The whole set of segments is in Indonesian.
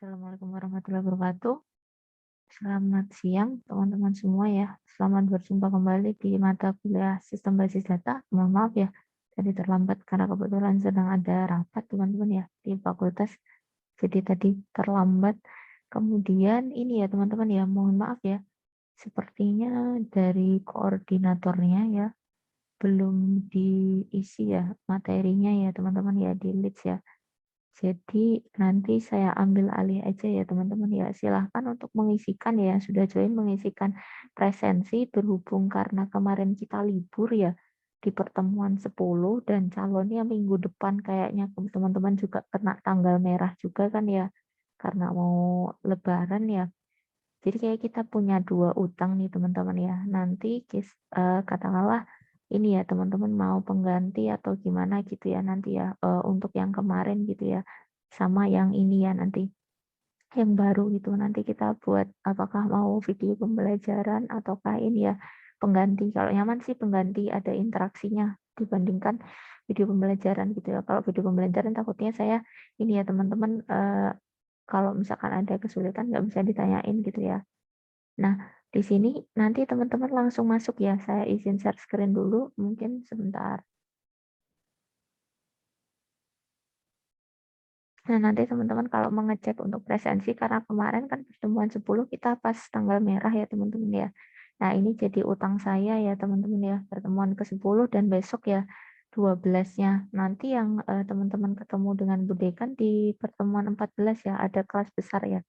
Assalamualaikum warahmatullahi wabarakatuh. Selamat siang teman-teman semua ya. Selamat berjumpa kembali di mata kuliah Sistem Basis Data. Mohon maaf ya, tadi terlambat karena kebetulan sedang ada rapat teman-teman ya di fakultas. Jadi tadi terlambat. Kemudian ini ya teman-teman ya, mohon maaf ya. Sepertinya dari koordinatornya ya belum diisi ya materinya ya teman-teman ya di leads ya. Jadi nanti saya ambil alih aja ya teman-teman ya. Silahkan untuk mengisikan ya, sudah join mengisikan presensi berhubung karena kemarin kita libur ya di pertemuan 10 dan calonnya minggu depan kayaknya teman-teman juga kena tanggal merah juga kan ya karena mau lebaran ya. Jadi kayak kita punya 2 utang nih teman-teman ya. Nanti katakanlah ini ya teman-teman mau pengganti atau gimana gitu ya nanti ya untuk yang kemarin gitu ya sama yang ini ya nanti yang baru gitu nanti kita buat apakah mau video pembelajaran ataukah ini ya pengganti. Kalau nyaman sih pengganti ada interaksinya dibandingkan video pembelajaran gitu ya. Kalau video pembelajaran takutnya saya ini ya teman-teman kalau misalkan ada kesulitan nggak bisa ditanyain gitu ya. Nah, di sini nanti teman-teman langsung masuk ya. Saya izin share screen dulu, mungkin sebentar. Nah, nanti teman-teman kalau mengecek untuk presensi, karena kemarin kan pertemuan 10 kita pas tanggal merah ya teman-teman ya. Nah, ini jadi utang saya ya teman-teman ya, pertemuan ke-10 dan besok ya 12-nya. Nanti yang teman-teman ketemu dengan Bu Dekan di pertemuan 14 ya, ada kelas besar ya.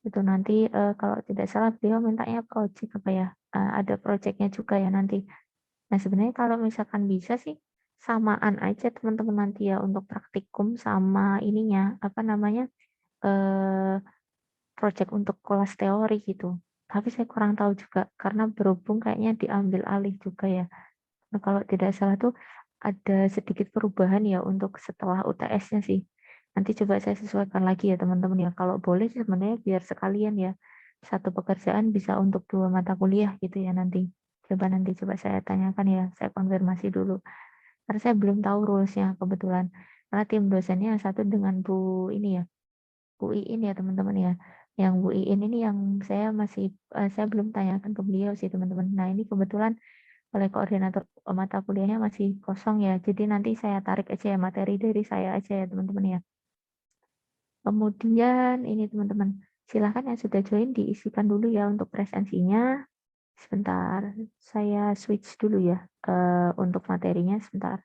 Itu nanti kalau tidak salah beliau mintanya project apa ya, ada projectnya juga ya nanti. Nah, sebenarnya kalau misalkan bisa sih samaan aja teman-teman nanti ya untuk praktikum sama ininya, apa namanya, eee, project untuk kelas teori gitu. Tapi saya kurang tahu juga karena berhubung kayaknya diambil alih juga ya. Nah, kalau tidak salah tuh ada sedikit perubahan ya untuk setelah UTS-nya sih. Nanti coba saya sesuaikan lagi ya teman-teman ya. Kalau boleh sih sebenarnya biar sekalian ya, satu pekerjaan bisa untuk 2 mata kuliah gitu ya nanti. Coba saya tanyakan ya, saya konfirmasi dulu. Karena saya belum tahu rules-nya kebetulan. Karena tim dosennya yang satu dengan Bu ini ya, Bu Iin ya teman-teman ya. Yang Bu Iin ini yang saya masih saya belum tanyakan ke beliau sih teman-teman. Nah, ini kebetulan oleh koordinator mata kuliahnya masih kosong ya. Jadi nanti saya tarik aja ya materi dari saya aja ya teman-teman ya. Kemudian ini teman-teman, silahkan yang sudah join diisikan dulu ya untuk presensinya. Sebentar, saya switch dulu ya untuk materinya sebentar.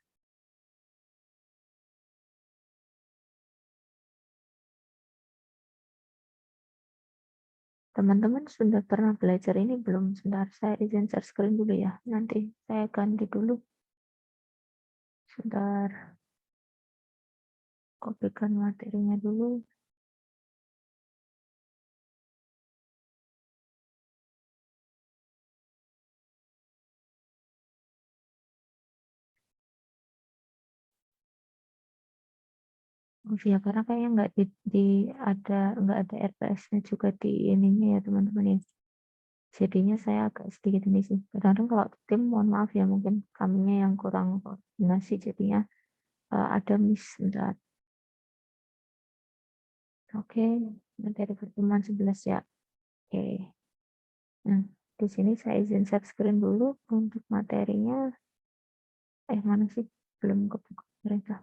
Teman-teman sudah pernah belajar ini belum? Sebentar, saya izin share screen dulu ya. Nanti saya ganti dulu. Sebentar, kopikan materinya dulu. Oh iya, karena kayaknya nggak ada RPS-nya juga di ininya ya teman-teman ya. Jadinya saya agak sedikit ini sih. Kadang-kadang kalau tim mohon maaf ya mungkin kaminya yang kurang koordinasi jadinya ada miss sebentar. Oke, materi pertemuan 11 ya. Oke. Nah, di sini saya izin share screen dulu untuk materinya. Mana sih? Belum kebuka mereka.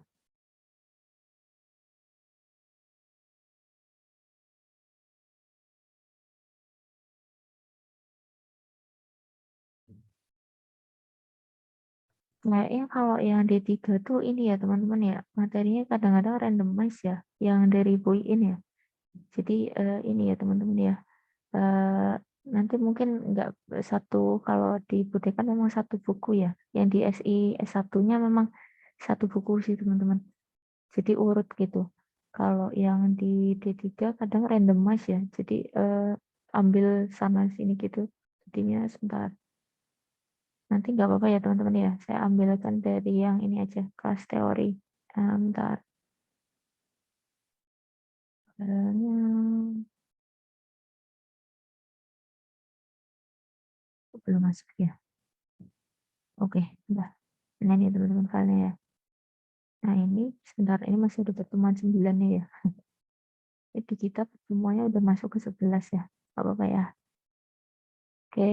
Kayaknya kalau yang D3 tuh ini ya teman-teman ya, materinya kadang-kadang randomize ya, yang dari Buin ya. Jadi ini ya teman-teman ya, eh, nanti mungkin nggak satu, kalau di Budekan memang satu buku ya, yang di SI S1-nya memang satu buku sih teman-teman. Jadi urut gitu. Kalau yang di D3 kadang randomize ya, jadi ambil sana sini gitu. Jadinya sebentar. Nanti nggak apa-apa ya teman-teman ya, saya ambilkan dari yang ini aja, kelas teori. Bentar. Filenya belum masuk ya. Oke, udah. Nah ini teman-teman filenya ya. Nah ini sebentar, ini masih ada pertemuan 9 nih ya. Di kita semuanya udah masuk ke 11 ya, nggak apa-apa ya. Oke,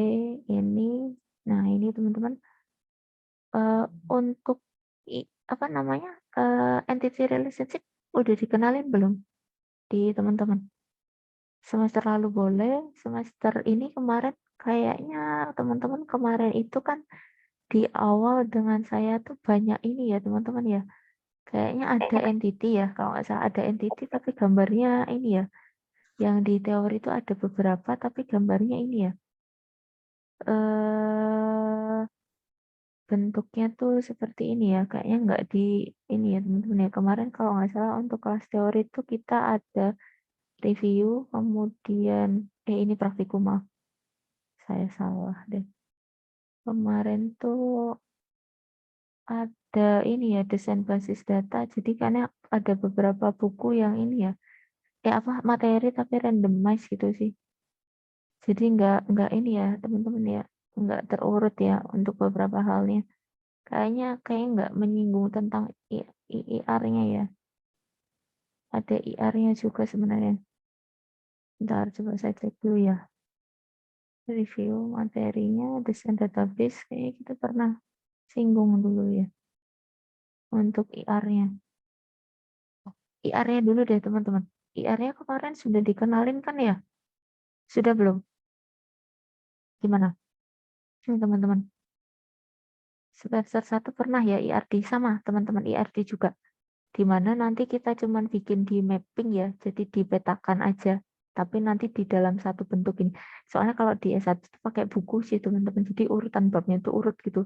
ini, nah ini teman-teman, untuk apa namanya, entity relationship udah dikenalin belum di teman-teman? Semester lalu boleh, semester ini kemarin kayaknya teman-teman kemarin itu kan di awal dengan saya tuh banyak ini ya teman-teman ya. Kayaknya ada entity ya, kalau nggak salah ada entity tapi gambarnya ini ya. Yang di teori itu ada beberapa tapi gambarnya ini ya. Eh bentuknya tuh seperti ini ya. Kayaknya nggak di ini ya teman-teman ya. Kemarin kalau nggak salah untuk kelas teori itu kita ada review, kemudian ini praktikum maaf. Saya salah deh. Kemarin tuh ada ini ya desain basis data. Jadi karena ada beberapa buku yang ini ya, apa materi tapi randomize gitu sih. Jadi nggak ini ya teman-teman ya, nggak terurut ya untuk beberapa halnya. Kayaknya nggak menyinggung tentang IR-nya ya. Ada IR-nya juga sebenarnya. Bentar, coba saya cek dulu ya. Review materinya, desain database, kayaknya kita pernah singgung dulu ya untuk IR-nya. IR-nya dulu deh teman-teman. IR-nya kemarin sudah dikenalin kan ya? Sudah belum? Gimana? Teman-teman. Semester 1 pernah ya IRD sama teman-teman IRD juga. Di mana nanti kita cuman bikin di mapping ya, jadi dipetakan aja. Tapi nanti di dalam satu bentuk ini. Soalnya kalau di S1 itu pakai buku sih teman-teman. Jadi urutan babnya itu urut gitu.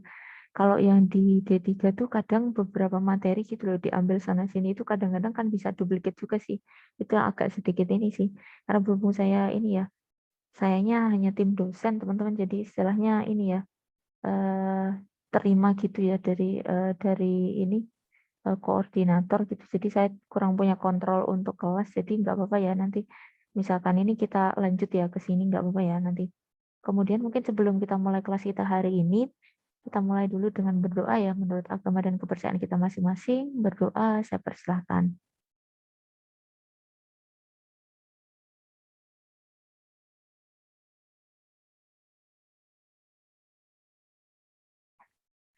Kalau yang di D3 tuh kadang beberapa materi gitu loh diambil sana sini itu kadang-kadang kan bisa duplikat juga sih. Itu yang agak sedikit ini sih. Karena berhubung saya ini ya, sayanya hanya tim dosen teman-teman. Jadi istilahnya ini ya, eh, terima gitu ya dari ini koordinator gitu. Jadi saya kurang punya kontrol untuk kelas. Jadi nggak apa-apa ya nanti. Misalkan ini kita lanjut ya ke sini nggak apa-apa ya nanti. Kemudian mungkin sebelum kita mulai kelas kita hari ini, kita mulai dulu dengan berdoa ya menurut agama dan kepercayaan kita masing-masing. Berdoa, saya persilahkan.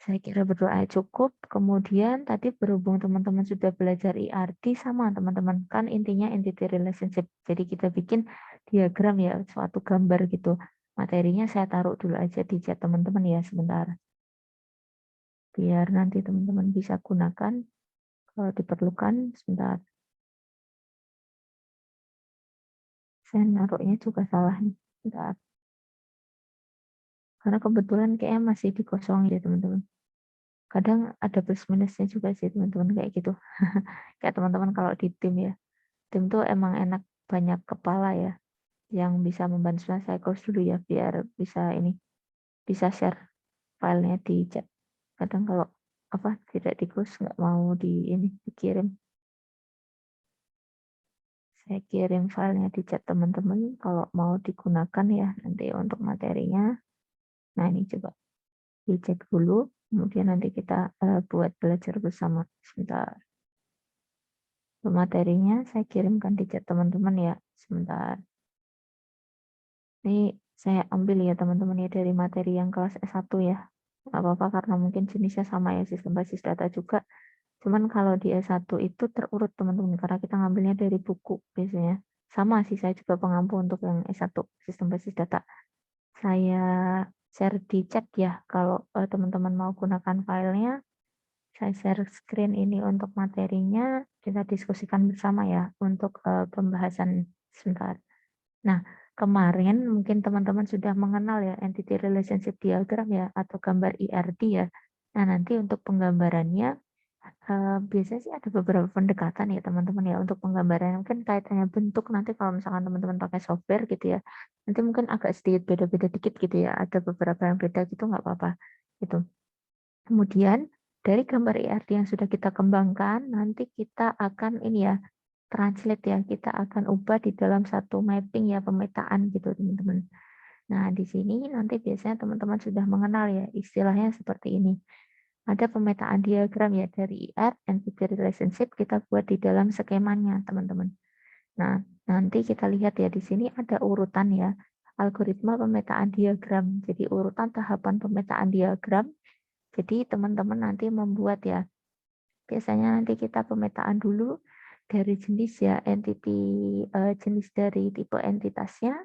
Saya kira berdoa cukup. Kemudian tadi berhubung teman-teman sudah belajar IRT sama teman-teman. Kan intinya entity relationship. Jadi kita bikin diagram ya, suatu gambar gitu. Materinya saya taruh dulu aja di chat teman-teman ya sebentar. Biar nanti teman-teman bisa gunakan kalau diperlukan sebentar. Saya naruhnya juga salah nih. Sebentar. Karena kebetulan kayaknya masih dikosongin ya teman-teman. Kadang ada plus minusnya juga sih teman-teman kayak gitu. Kayak teman-teman kalau di tim ya. Tim tuh emang enak banyak kepala ya yang bisa membantu. Saya course dulu ya biar bisa share filenya di chat. Kadang kalau apa tidak di course nggak mau dikirim. Saya kirim filenya di chat teman-teman kalau mau digunakan ya nanti untuk materinya. Nah ini coba dicek dulu. Kemudian nanti kita buat belajar bersama. Sebentar. Materinya saya kirimkan di chat teman-teman ya. Sebentar. Ini saya ambil ya teman-teman ya dari materi yang kelas S1 ya. Nggak apa-apa karena mungkin jenisnya sama ya sistem basis data juga. Cuman kalau di S1 itu terurut teman-teman karena kita ngambilnya dari buku biasanya. Sama sih saya juga pengampu untuk yang S1 sistem basis data. Saya share di chat ya kalau teman-teman mau gunakan filenya. Saya share screen ini untuk materinya. Kita diskusikan bersama ya untuk pembahasan sebentar. Nah, kemarin mungkin teman-teman sudah mengenal ya entity relationship diagram ya atau gambar IRD ya. Nah, nanti untuk penggambarannya biasanya sih ada beberapa pendekatan ya teman-teman ya untuk penggambaran mungkin kaitannya bentuk nanti kalau misalkan teman-teman pakai software gitu ya. Nanti mungkin agak sedikit beda-beda dikit gitu ya. Ada beberapa yang beda gitu nggak apa-apa gitu. Kemudian dari gambar IRD yang sudah kita kembangkan nanti kita akan ini ya translate ya, kita akan ubah di dalam satu mapping ya, pemetaan gitu teman-teman. Nah, di sini nanti biasanya teman-teman sudah mengenal ya, istilahnya seperti ini. Ada pemetaan diagram ya dari IR, entity relationship, kita buat di dalam skemanya teman-teman. Nah, Nanti kita lihat ya, di sini ada urutan ya, algoritma pemetaan diagram. Jadi urutan tahapan pemetaan diagram. Jadi teman-teman nanti membuat ya, biasanya nanti kita pemetaan dulu dari jenis ya, jenis dari tipe entitasnya.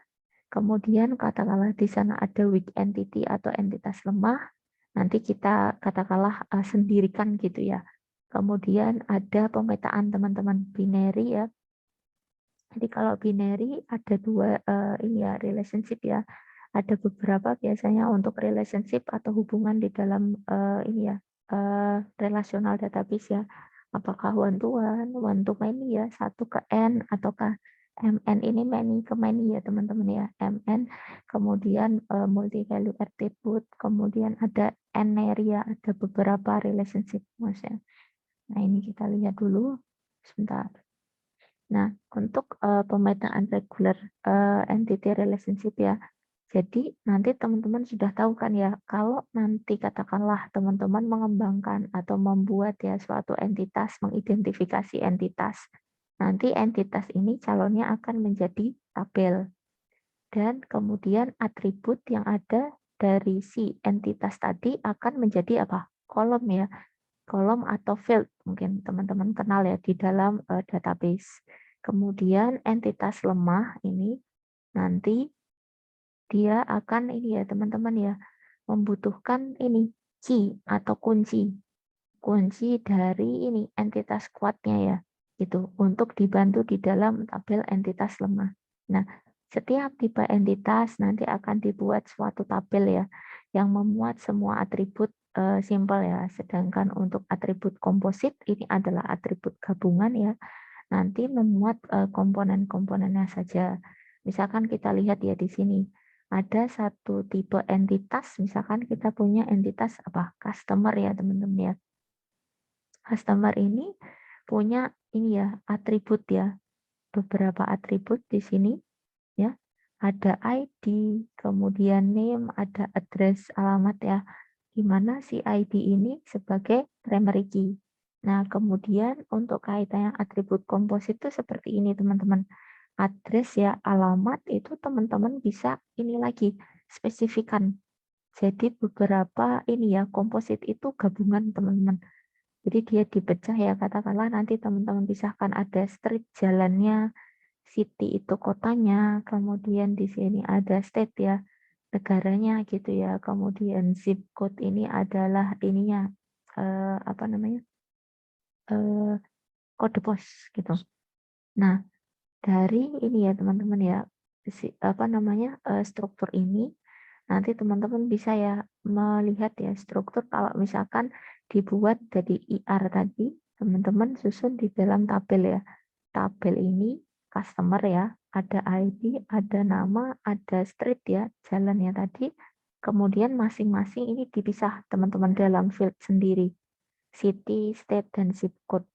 Kemudian katakanlah di sana ada weak entity atau entitas lemah. Nanti kita katakanlah sendirikan gitu ya. Kemudian ada pemetaan teman-teman binary ya. Jadi kalau binary ada dua ini ya, relationship ya. Ada beberapa biasanya untuk relationship atau hubungan di dalam ini ya, relational database ya. Apakah one to many ya, satu ke n, ataukah mn ini many ke many ya teman-teman ya. Mn, kemudian multi value attribute, kemudian ada n area, ada beberapa relationship maksudnya. Nah ini kita lihat dulu sebentar. Nah, untuk pemetaan regular entity relationship ya. Jadi nanti teman-teman sudah tahu kan ya, kalau nanti katakanlah teman-teman mengembangkan atau membuat ya suatu entitas, mengidentifikasi entitas. Nanti entitas ini calonnya akan menjadi tabel. Dan kemudian atribut yang ada dari si entitas tadi akan menjadi apa? Kolom ya. Kolom atau field mungkin teman-teman kenal ya di dalam database. Kemudian entitas lemah ini nanti dia akan ini ya teman-teman ya, membutuhkan ini key atau kunci. Kunci dari ini entitas kuatnya ya, gitu, untuk dibantu di dalam tabel entitas lemah. Nah, setiap tipe entitas nanti akan dibuat suatu tabel ya, yang memuat semua atribut simpel ya. Sedangkan untuk atribut komposit ini adalah atribut gabungan ya, nanti memuat komponen-komponennya saja. Misalkan kita lihat ya di sini, ada satu tipe entitas, misalkan kita punya entitas apa? Customer ya teman-teman ya. Customer ini punya ini ya, atribut ya, beberapa atribut di sini ya. Ada ID, kemudian name, ada address, alamat ya. Di mana si ID ini sebagai primary key. Nah, kemudian untuk kaitannya atribut komposit itu seperti ini, teman-teman. Address ya, alamat itu teman-teman bisa ini lagi, spesifikan. Jadi beberapa ini ya, komposit itu gabungan, teman-teman. Jadi dia dipecah ya, katakanlah nanti teman-teman pisahkan ada street jalannya, city itu kotanya, kemudian di sini ada state ya, negaranya gitu ya, kemudian zip code ini adalah ininya, apa namanya, eh, kode pos gitu. Nah, dari ini ya teman-teman ya, apa namanya, struktur ini, nanti teman-teman bisa ya melihat ya struktur kalau misalkan dibuat dari IR tadi, teman-teman susun di dalam tabel ya. Tabel ini customer ya, ada ID, ada nama, ada street ya, jalannya tadi. Kemudian masing-masing ini dipisah teman-teman dalam field sendiri. City, state, dan zip code.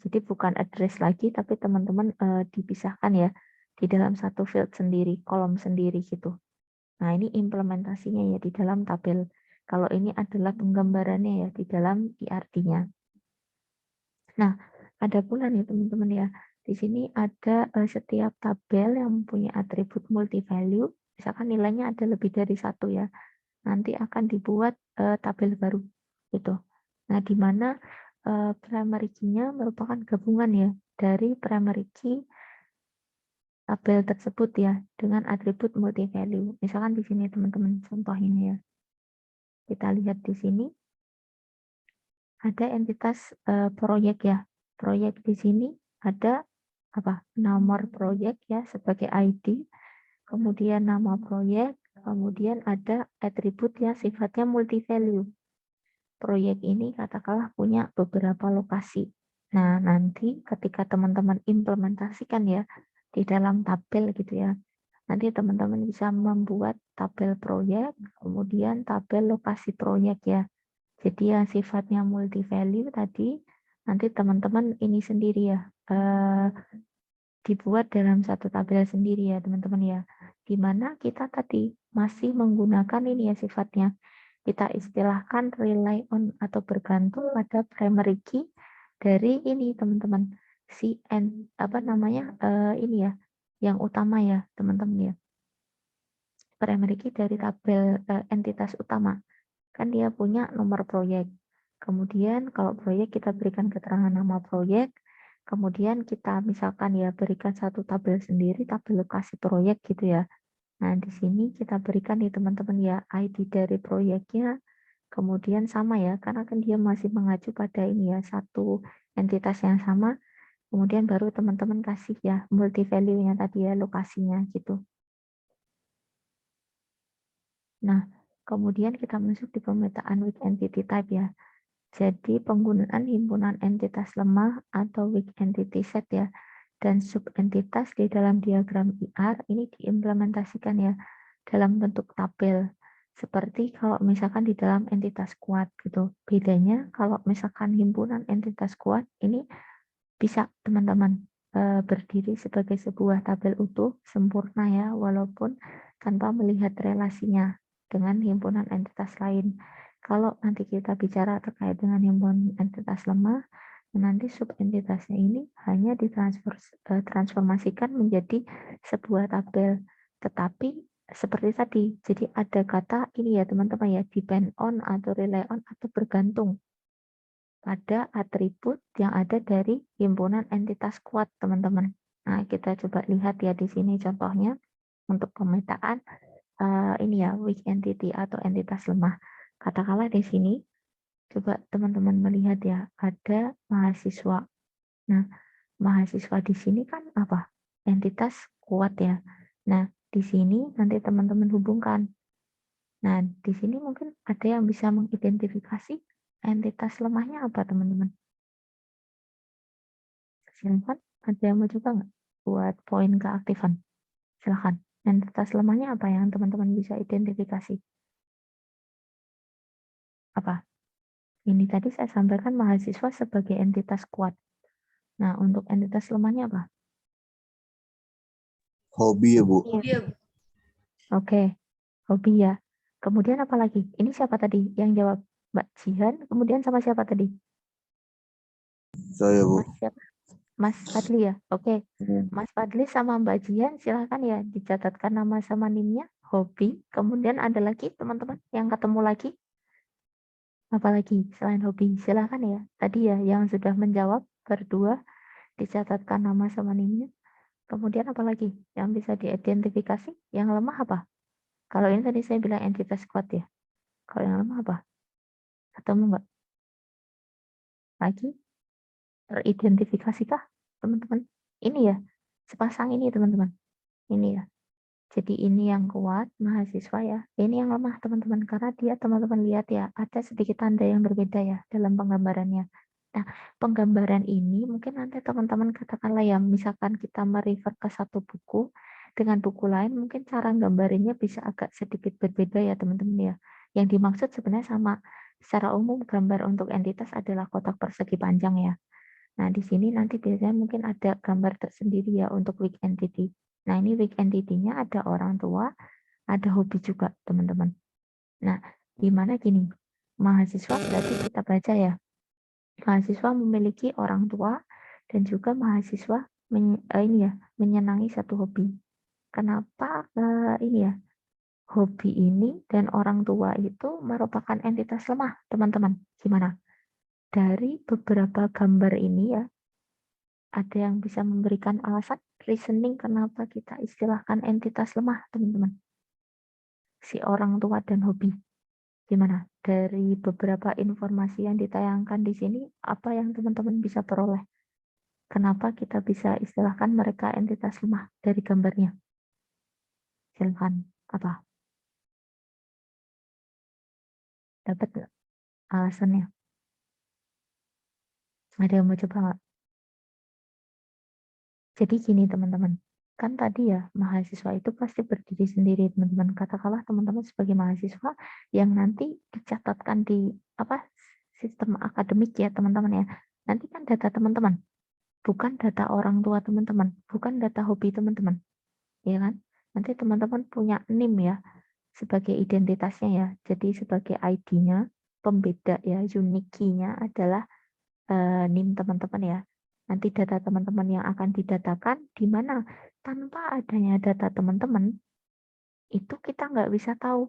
Jadi bukan address lagi, tapi teman-teman dipisahkan ya di dalam satu field sendiri, kolom sendiri gitu. Nah, ini implementasinya ya di dalam tabel. Kalau ini adalah penggambarannya ya di dalam IRT-nya. Nah, ada pula nih teman-teman ya. Di sini ada setiap tabel yang mempunyai atribut multi value. Misalkan nilainya ada lebih dari satu ya. Nanti akan dibuat tabel baru gitu. Nah, di mana primary key-nya merupakan gabungan ya dari primary key tabel tersebut ya dengan atribut multi value. Misalkan di sini teman-teman contohnya ya. Kita lihat di sini ada entitas proyek ya. Proyek di sini ada apa? Nomor proyek ya sebagai ID, kemudian nama proyek, kemudian ada atribut yang sifatnya multi value. Proyek ini katakanlah punya beberapa lokasi. Nah, nanti ketika teman-teman implementasikan ya di dalam tabel gitu ya, nanti teman-teman bisa membuat tabel proyek, kemudian tabel lokasi proyek ya. Jadi yang sifatnya multi value tadi, nanti teman-teman ini sendiri ya, dibuat dalam satu tabel sendiri ya teman-teman ya. Di mana kita tadi masih menggunakan ini ya sifatnya. Kita istilahkan rely on atau bergantung pada primary key dari ini teman-teman. Si apa namanya ini ya. yang utama ya, teman-teman ya. Primary key dari tabel entitas utama. Kan dia punya nomor proyek. Kemudian kalau proyek kita berikan keterangan nama proyek, kemudian kita misalkan ya berikan satu tabel sendiri, tabel lokasi proyek gitu ya. Nah, di sini kita berikan nih teman-teman ya ID dari proyeknya, kemudian sama ya, karena kan dia masih mengacu pada ini ya, satu entitas yang sama, kemudian baru teman-teman kasih ya multi value-nya tadi ya, lokasinya gitu. Nah, kemudian kita masuk di pemetaan weak entity type ya. Jadi penggunaan himpunan entitas lemah atau weak entity set ya, dan subentitas di dalam diagram IR ini diimplementasikan ya dalam bentuk tabel. Seperti kalau misalkan di dalam entitas kuat gitu. Bedanya kalau misalkan himpunan entitas kuat ini bisa teman-teman berdiri sebagai sebuah tabel utuh sempurna ya, walaupun tanpa melihat relasinya dengan himpunan entitas lain. Kalau nanti kita bicara terkait dengan himpunan entitas lemah, nanti subentitasnya ini hanya ditransformasikan menjadi sebuah tabel. Tetapi seperti tadi, jadi ada kata ini ya teman-teman ya, depend on atau rely on atau bergantung pada atribut yang ada dari himpunan entitas kuat, teman-teman. Nah, kita coba lihat ya di sini contohnya untuk pemetaan ini ya weak entity atau entitas lemah. Katakanlah di sini, coba teman-teman melihat ya, ada mahasiswa. Nah, mahasiswa di sini kan apa? Entitas kuat ya. Nah, di sini nanti teman-teman hubungkan. Nah, di sini mungkin ada yang bisa mengidentifikasi entitas lemahnya apa, teman-teman? Silahkan, ada yang mau coba nggak buat poin keaktifan? Silahkan. Entitas lemahnya apa yang teman-teman bisa identifikasi? Apa? Ini tadi saya sampaikan mahasiswa sebagai entitas kuat. Nah, untuk entitas lemahnya apa? Hobi ya, Bu. Iya. Oke, hobi ya. Kemudian apa lagi? Ini siapa tadi yang jawab? Mbak Jihan, kemudian sama siapa tadi? Saya, Bu. Mas siapa? Mas Fadli ya? Oke. Mas Fadli sama Mbak Jihan silahkan ya dicatatkan nama sama NIM-nya, hobi. Kemudian ada lagi teman-teman yang ketemu lagi. Apalagi selain hobi, silahkan ya. Tadi ya yang sudah menjawab berdua dicatatkan nama sama NIM-nya. Kemudian apalagi yang bisa diidentifikasi? Yang lemah apa? Kalau ini tadi saya bilang entitas kuat ya. Kalau yang lemah apa? Ketemu nggak? Lagi teridentifikasi kah teman-teman? Ini ya, sepasang ini teman-teman. Ini ya. Jadi ini yang kuat mahasiswa ya. Ini yang lemah teman-teman karena dia teman-teman lihat ya ada sedikit tanda yang berbeda ya dalam penggambarannya. Nah, penggambaran ini mungkin nanti teman-teman katakanlah ya misalkan kita merefer ke satu buku dengan buku lain mungkin cara gambarinnya bisa agak sedikit berbeda ya teman-teman ya. Yang dimaksud sebenarnya sama. Secara umum gambar untuk entitas adalah kotak persegi panjang ya. Nah, di sini nanti biasanya mungkin ada gambar tersendiri ya untuk weak entity. Nah, ini weak entity-nya ada orang tua, ada hobi juga, teman-teman. Nah, gimana gini? Mahasiswa berarti kita baca ya. Mahasiswa memiliki orang tua dan juga mahasiswa ini ya, menyenangi satu hobi. Kenapa ini ya? Hobi ini dan orang tua itu merupakan entitas lemah, teman-teman. Gimana? Dari beberapa gambar ini ya, ada yang bisa memberikan alasan reasoning kenapa kita istilahkan entitas lemah, teman-teman? Si orang tua dan hobi. Gimana? Dari beberapa informasi yang ditayangkan di sini, apa yang teman-teman bisa peroleh? Kenapa kita bisa istilahkan mereka entitas lemah dari gambarnya? Silahkan. Apa? Dapat nggak alasannya? Ada yang mau coba nggak? Jadi gini teman-teman, kan tadi ya mahasiswa itu pasti berdiri sendiri teman-teman. Katakanlah teman-teman sebagai mahasiswa yang nanti dicatatkan di apa sistem akademik ya teman-teman ya. Nanti kan data teman-teman, bukan data orang tua teman-teman, bukan data hobi teman-teman, ya kan? Nanti teman-teman punya NIM ya sebagai identitasnya ya. Jadi sebagai ID-nya, pembeda ya, unique key-nya adalah NIM teman-teman ya. nanti data teman-teman yang akan didatakan, di mana tanpa adanya data teman-teman, itu kita nggak bisa tahu.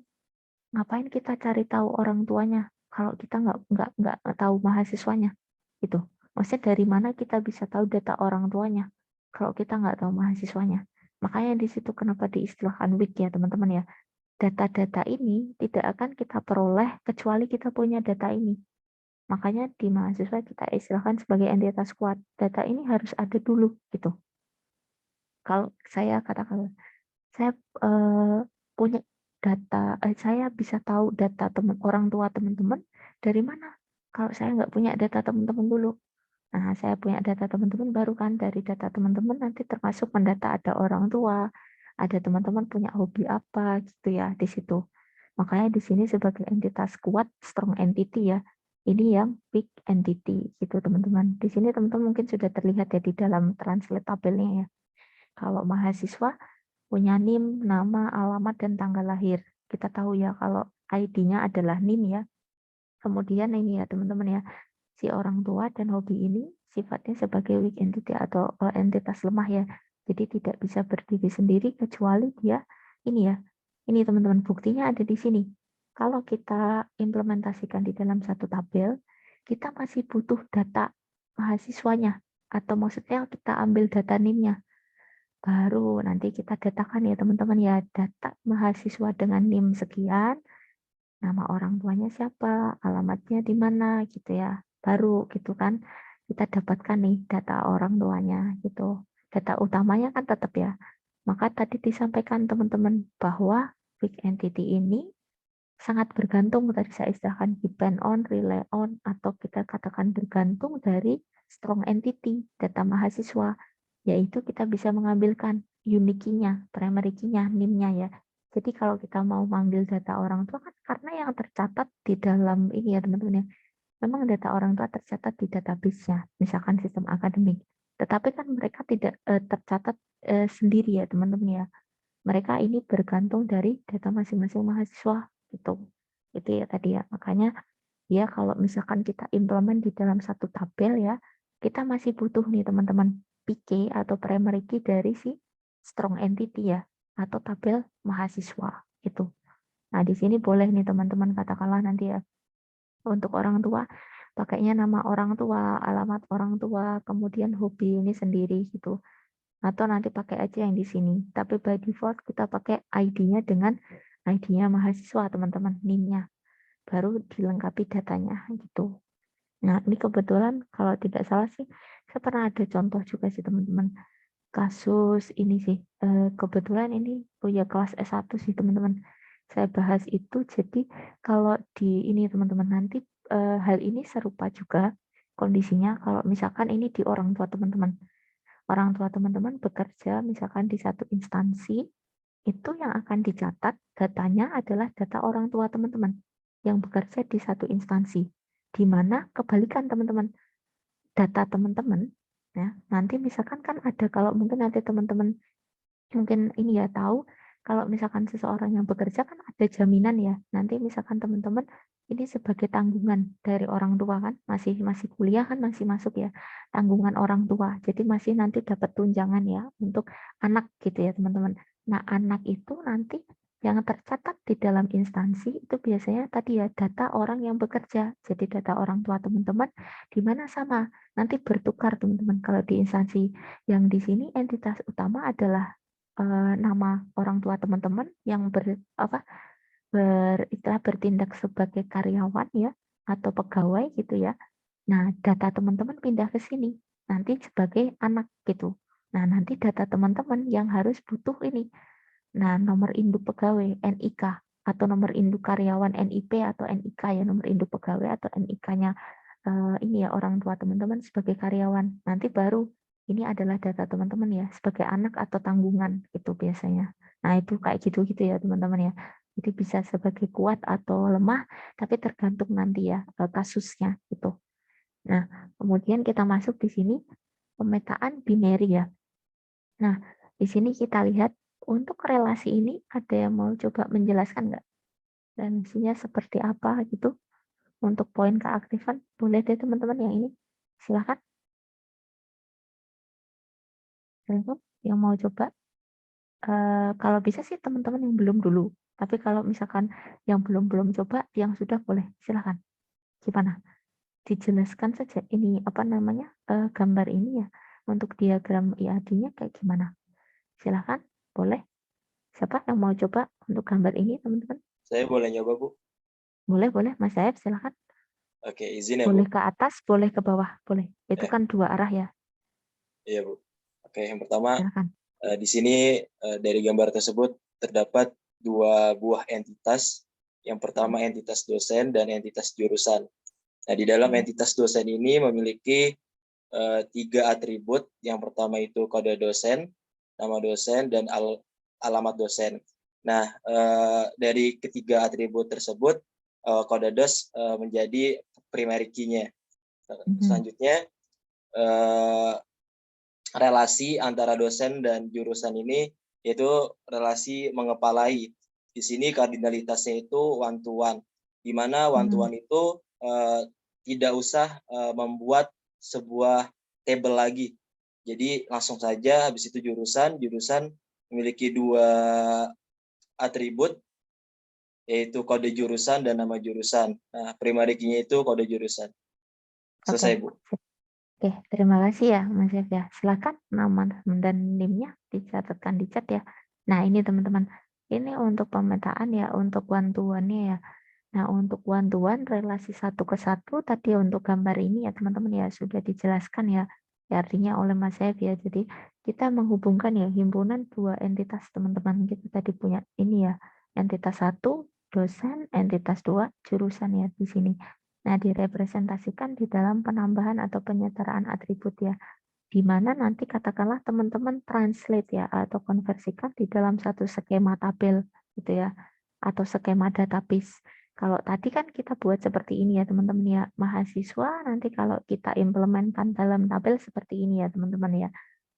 Ngapain kita cari tahu orang tuanya kalau kita nggak tahu mahasiswanya gitu. Maksudnya dari mana kita bisa tahu data orang tuanya kalau kita nggak tahu mahasiswanya. Makanya di situ kenapa diistilahkan weak ya teman-teman ya. Data-data ini tidak akan kita peroleh kecuali kita punya data ini. Makanya di mahasiswa kita istilahkan sebagai entitas kuat. Data ini harus ada dulu gitu. Kalau saya katakan saya punya data, saya bisa tahu data teman orang tua teman-teman dari mana? Kalau saya nggak punya data teman-teman dulu. Nah, saya punya data teman-teman baru kan dari data teman-teman nanti termasuk mendata ada orang tua, ada teman-teman punya hobi apa gitu ya di situ. Makanya di sini sebagai entitas kuat, strong entity ya. Ini yang big entity gitu teman-teman. Di sini teman-teman mungkin sudah terlihat ya di dalam translate tabelnya ya. Kalau mahasiswa punya NIM, nama, alamat, dan tanggal lahir. Kita tahu ya kalau ID-nya adalah NIM ya. Kemudian ini ya teman-teman ya, si orang tua dan hobi ini sifatnya sebagai weak entity atau entitas lemah ya. Jadi tidak bisa berdiri sendiri kecuali dia ini ya. Ini teman-teman buktinya ada di sini. Kalau kita implementasikan di dalam satu tabel, kita masih butuh data mahasiswanya atau maksudnya kita ambil data NIM-nya. Baru nanti kita datakan ya teman-teman ya, data mahasiswa dengan NIM sekian, nama orang tuanya siapa, alamatnya di mana gitu ya. Baru gitu kan kita dapatkan nih data orang tuanya gitu. Data utamanya kan tetap ya. Maka tadi disampaikan teman-teman bahwa big entity ini sangat bergantung, tadi saya istilahkan depend on, rely on, atau kita katakan bergantung dari strong entity, data mahasiswa, yaitu kita bisa mengambilkan unique key-nya, primary key-nya, NIM-nya ya. Jadi kalau kita mau mengambil data orang tua kan karena yang tercatat di dalam ini ya teman-teman ya, memang data orang tua tercatat di database-nya, misalkan sistem akademik. Tetapi kan mereka tidak tercatat sendiri ya teman-teman ya. Mereka ini bergantung dari data masing-masing mahasiswa gitu. Itu ya tadi ya. Makanya ya kalau misalkan kita implement di dalam satu tabel ya, kita masih butuh nih teman-teman PK atau primary key dari si strong entity ya atau tabel mahasiswa itu. Nah, di sini boleh nih teman-teman katakanlah nanti ya untuk orang tua pakainya nama orang tua, alamat orang tua, kemudian hobi ini sendiri gitu. Atau nanti pakai aja yang di sini. Tapi by default kita pakai ID-nya dengan ID-nya mahasiswa teman-teman, NIM-nya. Baru dilengkapi datanya gitu. Nah, ini kebetulan kalau tidak salah sih, saya pernah ada contoh juga sih teman-teman. Kasus ini sih, kebetulan ini punya kelas S1 sih teman-teman. Saya bahas itu, jadi kalau di ini teman-teman nanti hal ini serupa juga kondisinya kalau misalkan ini di orang tua teman-teman. Orang tua teman-teman bekerja misalkan di satu instansi, itu yang akan dicatat datanya adalah data orang tua teman-teman yang bekerja di satu instansi. Di mana kebalikan teman-teman, data teman-teman ya, nanti misalkan kan ada kalau mungkin nanti teman-teman mungkin ini ya tahu kalau misalkan seseorang yang bekerja kan ada jaminan ya. Nanti misalkan teman-teman ini sebagai tanggungan dari orang tua kan masih masih kuliah kan masih masuk ya tanggungan orang tua. Jadi masih nanti dapat tunjangan ya untuk anak gitu ya teman-teman. Nah, anak itu nanti yang tercatat di dalam instansi itu biasanya tadi ya data orang yang bekerja. Jadi data orang tua teman-teman di mana sama nanti bertukar teman-teman. Kalau di instansi yang di sini entitas utama adalah nama orang tua teman-teman yang bertindak sebagai karyawan ya atau pegawai gitu ya. Nah, data teman-teman pindah ke sini nanti sebagai anak gitu. Nah, nanti data teman-teman yang harus butuh ini. Nah, nomor induk pegawai NIK atau nomor induk karyawan NIP atau NIK ya, nomor induk pegawai atau NIK-nya ini ya orang tua teman-teman sebagai karyawan. Nanti baru ini adalah data teman-teman ya sebagai anak atau tanggungan itu biasanya. Nah, itu kayak gitu-gitu ya teman-teman ya. Jadi bisa sebagai kuat atau lemah tapi tergantung nanti ya kasusnya gitu. Nah, kemudian kita masuk di sini pemetaan binary ya. Nah, di sini kita lihat untuk relasi ini ada yang mau coba menjelaskan nggak? Relasinya seperti apa gitu? Untuk poin keaktifan, boleh deh teman-teman yang ini. Silakan. Assalamualaikum. Yang mau coba? Kalau bisa sih teman-teman yang belum dulu. Tapi kalau misalkan yang belum coba, yang sudah boleh, silakan. Gimana? Dijelaskan saja ini apa namanya gambar ini ya untuk diagram IAD-nya kayak gimana? Silakan, boleh. Siapa yang mau coba untuk gambar ini teman-teman? Saya boleh nyoba, Bu? Boleh, Mas Saib silakan. Oke, izin ya, Bu. Boleh ke atas, boleh ke bawah, boleh. Itu kan 2 arah ya. Iya, Bu. Oke, yang pertama Silakan. di sini dari gambar tersebut terdapat 2 buah entitas. Yang pertama entitas dosen dan entitas jurusan. Nah, di dalam entitas dosen ini memiliki 3 atribut. Yang pertama itu kode dosen, nama dosen, dan alamat dosen. Nah, dari ketiga atribut tersebut, kode dos menjadi primary key-nya. Selanjutnya, relasi antara dosen dan jurusan ini yaitu relasi mengepalai. Di sini kardinalitasnya itu one to one, di mana one to one itu tidak usah membuat sebuah table lagi. Jadi langsung saja habis itu jurusan memiliki 2 atribut yaitu kode jurusan dan nama jurusan. Nah, primary key-nya itu kode jurusan. Selesai, Bu. Oke, terima kasih ya Mas Yef ya. Silakan nama dan NIM-nya dicatatkan di chat ya. Nah, ini teman-teman. Ini untuk pemetaan ya, untuk one to one-nya ya. Nah, untuk one to one relasi 1 ke 1 tadi untuk gambar ini ya teman-teman ya sudah dijelaskan ya. Ya, artinya oleh Mas Yef ya. Jadi kita menghubungkan ya himpunan 2 entitas teman-teman. Kita tadi punya ini ya. Entitas 1 dosen, entitas 2 jurusan ya di sini. Nah, direpresentasikan di dalam penambahan atau penyetaraan atribut ya. Di mana nanti katakanlah teman-teman translate ya atau konversikan di dalam satu skema tabel gitu ya atau skema database. Kalau tadi kan kita buat seperti ini ya teman-teman ya. Mahasiswa nanti kalau kita implementkan dalam tabel seperti ini ya teman-teman ya.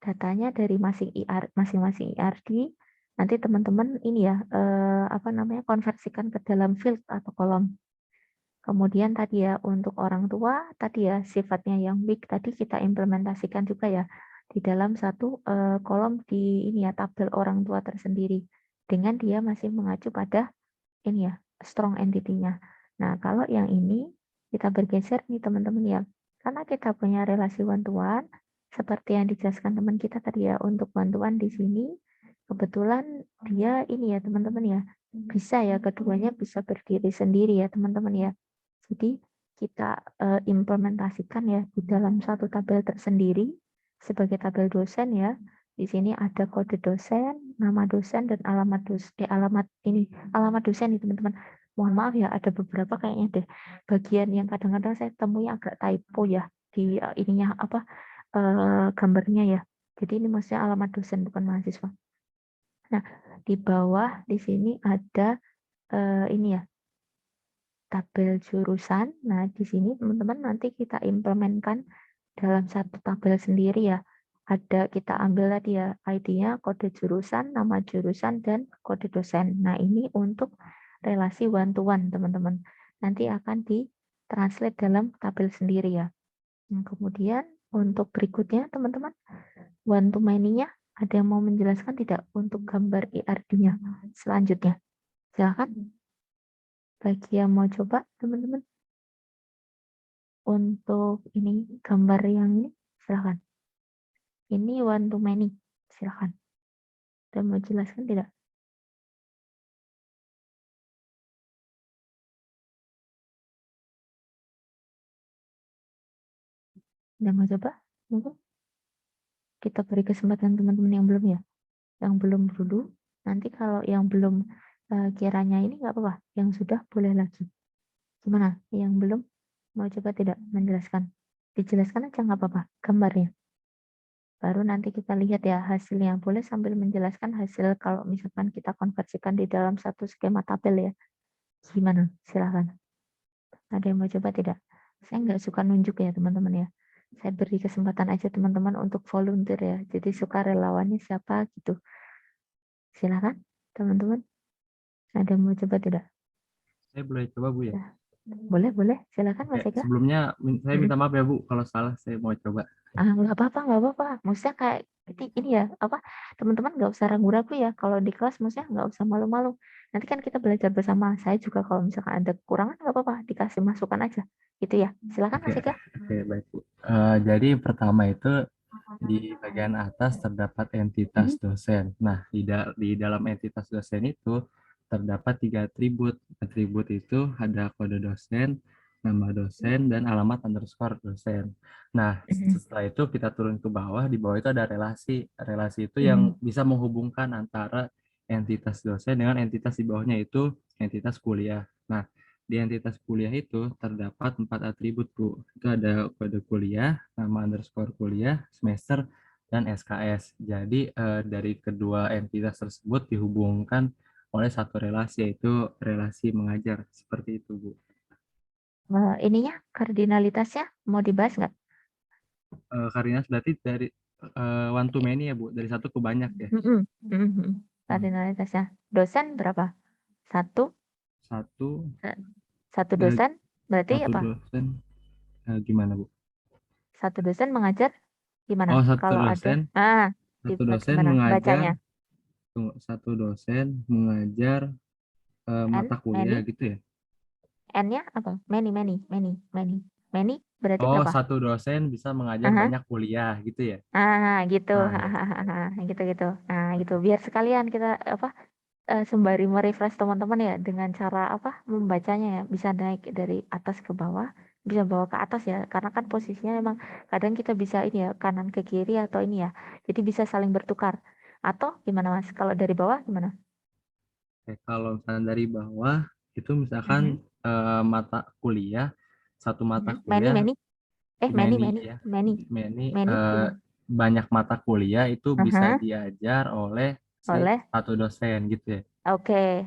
Datanya dari masing-masing IRD nanti teman-teman ini ya apa namanya konversikan ke dalam field atau kolom. Kemudian tadi ya untuk orang tua tadi ya sifatnya yang big tadi kita implementasikan juga ya di dalam satu kolom di ini ya tabel orang tua tersendiri dengan dia masih mengacu pada ini ya strong entity-nya. Nah, kalau yang ini kita bergeser nih teman-teman ya. Karena kita punya relasi one to one seperti yang dijelaskan teman kita tadi ya untuk one to one di sini kebetulan dia ini ya teman-teman ya bisa ya keduanya bisa berdiri sendiri ya teman-teman ya. Jadi kita implementasikan ya di dalam satu tabel tersendiri sebagai tabel dosen ya. Di sini ada kode dosen, nama dosen dan alamat alamat dosen nih teman-teman. Mohon maaf ya ada beberapa kayaknya deh bagian yang kadang-kadang saya temui agak typo ya di ininya apa gambarnya ya. Jadi ini maksudnya alamat dosen bukan mahasiswa. Nah, di bawah di sini ada ini ya tabel jurusan. Nah, di sini teman-teman nanti kita implementkan dalam satu tabel sendiri ya. Ada kita ambil tadi ya ID-nya, kode jurusan, nama jurusan, dan kode dosen. Nah, ini untuk relasi one to one, teman-teman. Nanti akan ditranslate dalam tabel sendiri ya. Nah, kemudian untuk berikutnya, teman-teman, one to many-nya ada yang mau menjelaskan tidak untuk gambar IRD-nya selanjutnya? Silakan. Bagi yang mau coba, teman-teman. Untuk ini gambar yang ini, silakan. Ini one to many, silakan. Ada mau jelaskan tidak? Ada mau coba? Mungkin kita beri kesempatan teman-teman yang belum ya. Yang belum dulu, nanti kalau yang belum kiranya ini nggak apa-apa. Yang sudah boleh lagi. Gimana? Yang belum mau coba tidak menjelaskan? Dijelaskan aja nggak apa-apa, gambarnya. Baru nanti kita lihat ya hasilnya. Boleh sambil menjelaskan hasil kalau misalkan kita konversikan di dalam satu skema tabel ya. Gimana? Silakan. Ada yang mau coba tidak? Saya nggak suka nunjuk ya teman-teman ya. Saya beri kesempatan aja teman-teman untuk volunteer ya. Jadi suka relawannya siapa gitu. Silakan teman-teman. Ada yang mau coba tidak? Saya boleh coba Bu ya? Boleh. Silakan Mas Eka. Sebelumnya saya minta maaf ya Bu kalau salah, saya mau coba. Nggak apa-apa. Maksudnya kayak Jadi ini ya, apa, teman-teman nggak usah ragu-ragu ya, kalau di kelas maksudnya nggak usah malu-malu. Nanti kan kita belajar bersama. Saya juga kalau misalkan ada kekurangan nggak apa-apa, dikasih masukan aja, gitu ya. Silakan Mas Oke, Ega. oke, baik, Bu. Jadi pertama itu di bagian atas terdapat entitas dosen. Nah, di dalam entitas dosen itu terdapat 3 atribut. Atribut itu ada kode dosen, nama dosen, dan alamat underscore dosen. Nah, setelah itu kita turun ke bawah. Di bawah itu ada relasi. Relasi itu yang bisa menghubungkan antara entitas dosen dengan entitas di bawahnya, itu entitas kuliah. Nah, di entitas kuliah itu terdapat 4 atribut, Bu. Itu ada kode kuliah, nama underscore kuliah, semester, dan SKS. Jadi dari kedua entitas tersebut dihubungkan oleh satu relasi, yaitu relasi mengajar. Seperti itu, Bu. Ininya, kardinalitasnya mau dibahas nggak? Karina berarti dari one to many ya, Bu? Dari satu ke banyak ya? Kardinalitasnya. Dosen berapa? Satu, Satu, satu eh, dosen, berarti satu apa? dosen, gimana, Bu? Satu dosen mengajar Oh, gimana? Kalau ada, satu dosen gimana mengajar, bacanya? satu dosen mengajar mata kuliah Many, gitu ya? N-nya apa? Many berarti Oh, berapa? satu dosen bisa mengajar Aha. banyak kuliah gitu ya? Gitu. Ah, ya. Gitu-gitu. Nah, gitu. Biar sekalian kita apa sembari merefresh teman-teman ya dengan cara apa membacanya ya bisa naik dari atas ke bawah, bisa bawa ke atas ya. Karena kan posisinya memang kadang kita bisa ini ya kanan ke kiri atau ini ya. Jadi bisa saling bertukar. Atau gimana Mas? Kalau dari bawah gimana? Oke, kalau misalnya dari bawah itu misalkan Mhm. mata kuliah, satu mata Many, kuliah, many. Many, many many, ya, many, many, many gimana? banyak mata kuliah itu bisa Aha, diajar oleh si oleh. satu dosen gitu ya. Oke,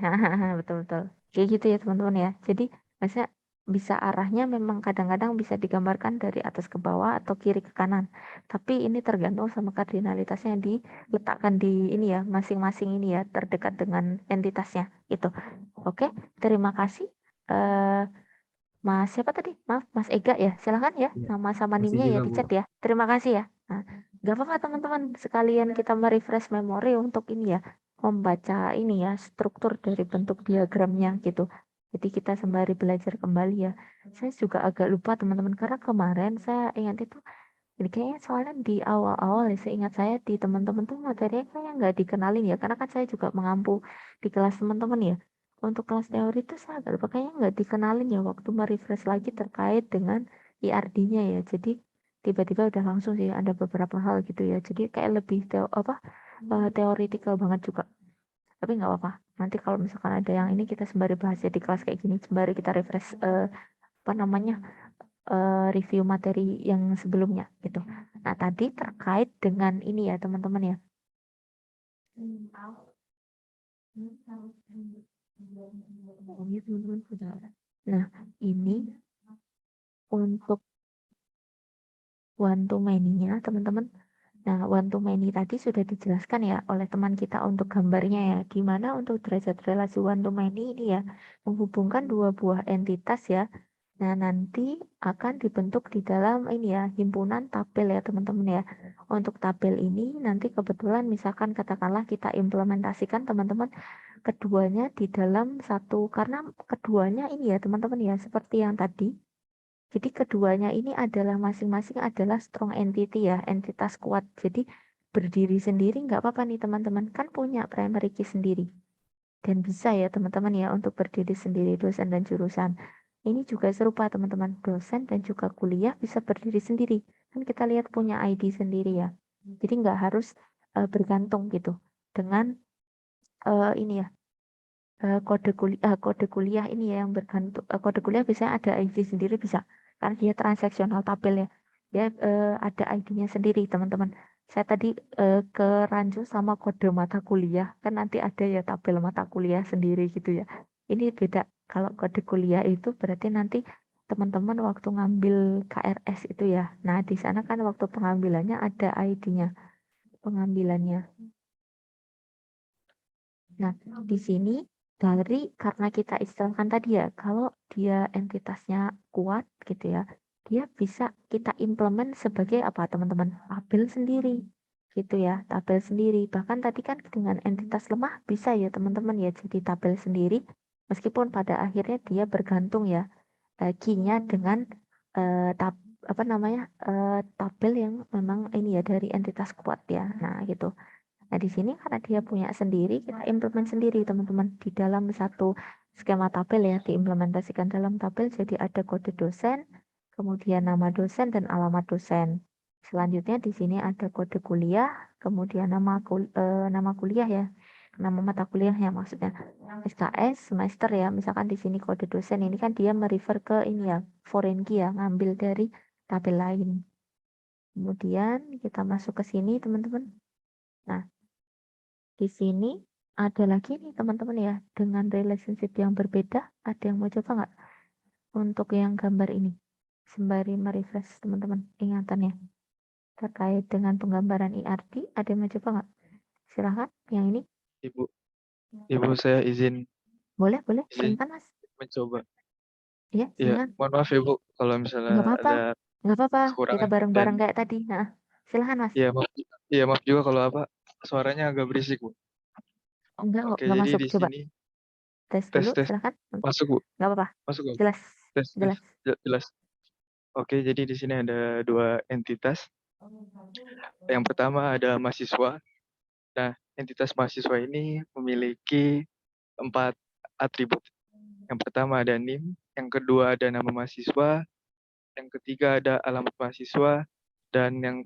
betul-betul. Kayak gitu ya teman-teman ya. Jadi maksudnya bisa arahnya memang kadang-kadang bisa digambarkan dari atas ke bawah atau kiri ke kanan. Tapi ini tergantung sama kardinalitasnya yang diletakkan di ini ya, masing-masing ini ya, terdekat dengan entitasnya. Itu. Oke, terima kasih. Eh Mas siapa tadi? Maaf, Mas Ega ya. Silahkan ya, Iya, nama sama masih nimnya ya juga, di Bu. chat ya. Terima kasih ya. Nah, gak apa-apa teman-teman, sekalian kita merefresh memori untuk ini ya, membaca ini ya, struktur dari bentuk diagramnya gitu. Jadi kita sembari belajar kembali ya. Saya juga agak lupa teman-teman, karena kemarin saya ingat itu, ini kayaknya soalnya di awal-awal ya, seingat saya di teman-teman tuh materinya kayaknya nggak dikenalin ya, karena kan saya juga mengampu di kelas teman-teman ya. Untuk kelas teori itu saya agak lupa kayaknya nggak dikenalin ya waktu merefresh lagi terkait dengan IRD-nya ya. Jadi tiba-tiba udah langsung sih ada beberapa hal gitu ya. Jadi kayak lebih teoritikal banget juga. Tapi nggak apa-apa. Nanti kalau misalkan ada yang ini kita sembari bahas ya di kelas kayak gini, sembari kita refresh apa namanya review materi yang sebelumnya gitu. Nah, tadi terkait dengan ini ya teman-teman ya. Nah, ini untuk one to many-nya teman-teman. Nah, one to many tadi sudah dijelaskan ya oleh teman kita untuk gambarnya ya. Gimana untuk derajat relasi one to many ini ya menghubungkan dua buah entitas ya. Nah, nanti akan dibentuk di dalam ini ya, himpunan tabel ya teman-teman ya. Untuk tabel ini nanti kebetulan misalkan katakanlah kita implementasikan teman-teman keduanya di dalam satu, karena keduanya ini ya teman-teman ya, seperti yang tadi. Jadi keduanya ini adalah masing-masing adalah strong entity ya, entitas kuat. Jadi berdiri sendiri nggak apa-apa nih teman-teman, kan punya primary key sendiri. Dan bisa ya teman-teman ya untuk berdiri sendiri dosen dan jurusan. Ini juga serupa teman-teman, dosen dan juga kuliah bisa berdiri sendiri. Kan kita lihat punya ID sendiri ya. Jadi nggak harus bergantung gitu dengan ini ya kode kuliah ini ya yang bergantung kode kuliah biasanya ada ID sendiri bisa karena dia transaksional tabel ya. Dia ada ID-nya sendiri teman-teman. Saya tadi ke rancu sama kode mata kuliah kan nanti ada ya tabel mata kuliah sendiri gitu ya. Ini beda, kalau kode kuliah itu berarti nanti teman-teman waktu ngambil KRS itu ya. Nah, di sana kan waktu pengambilannya ada ID-nya pengambilannya. Nah, di sini karena kita istilahkan tadi ya, kalau dia entitasnya kuat gitu ya, dia bisa kita implement sebagai apa teman-teman? Tabel sendiri. gitu ya, tabel sendiri. Bahkan tadi kan dengan entitas lemah bisa ya teman-teman ya jadi tabel sendiri, meskipun pada akhirnya dia bergantung ya key-nya dengan tabel yang memang ini ya dari entitas kuat ya. Nah gitu. Nah di sini karena dia punya sendiri, kita implement sendiri teman-teman di dalam satu skema tabel ya, diimplementasikan dalam tabel jadi ada kode dosen, kemudian nama dosen dan alamat dosen. Selanjutnya di sini ada kode kuliah, kemudian nama kuliah ya, nama mata kuliah ya maksudnya SKS semester ya. Misalkan di sini kode dosen ini kan dia merefer ke ini ya, foreign key ya, ngambil dari tabel lain. Kemudian kita masuk ke sini teman-teman. Nah, di sini ada lagi nih teman-teman ya, dengan relationship yang berbeda. Ada yang mau coba nggak untuk yang gambar ini? Sembari merefresh teman-teman ingatannya terkait dengan penggambaran IRT, ada yang mau coba nggak? Silahkan, yang ini. Ibu saya izin Boleh, izin silakan mas. mencoba. Iya, Ya, silakan. mohon maaf ya Bu, kalau Nggak misalnya apa-apa, ada nggak apa-apa. Kita kekurangan dan bareng-bareng kayak tadi. Nah, silahkan mas. maaf juga kalau suaranya agak berisik Bu. Oh, enggak kok, Oke, nggak jadi masuk. di Coba sini tes tes dulu, tes silahkan. masuk Bu, Nggak apa-apa, masuk Bu. jelas, Tes jelas. jelas. Oke, jadi di sini ada dua entitas. Yang pertama ada mahasiswa. Nah, entitas mahasiswa ini memiliki 4 atribut. Yang pertama ada NIM, yang kedua ada nama mahasiswa, yang ketiga ada alamat mahasiswa, dan yang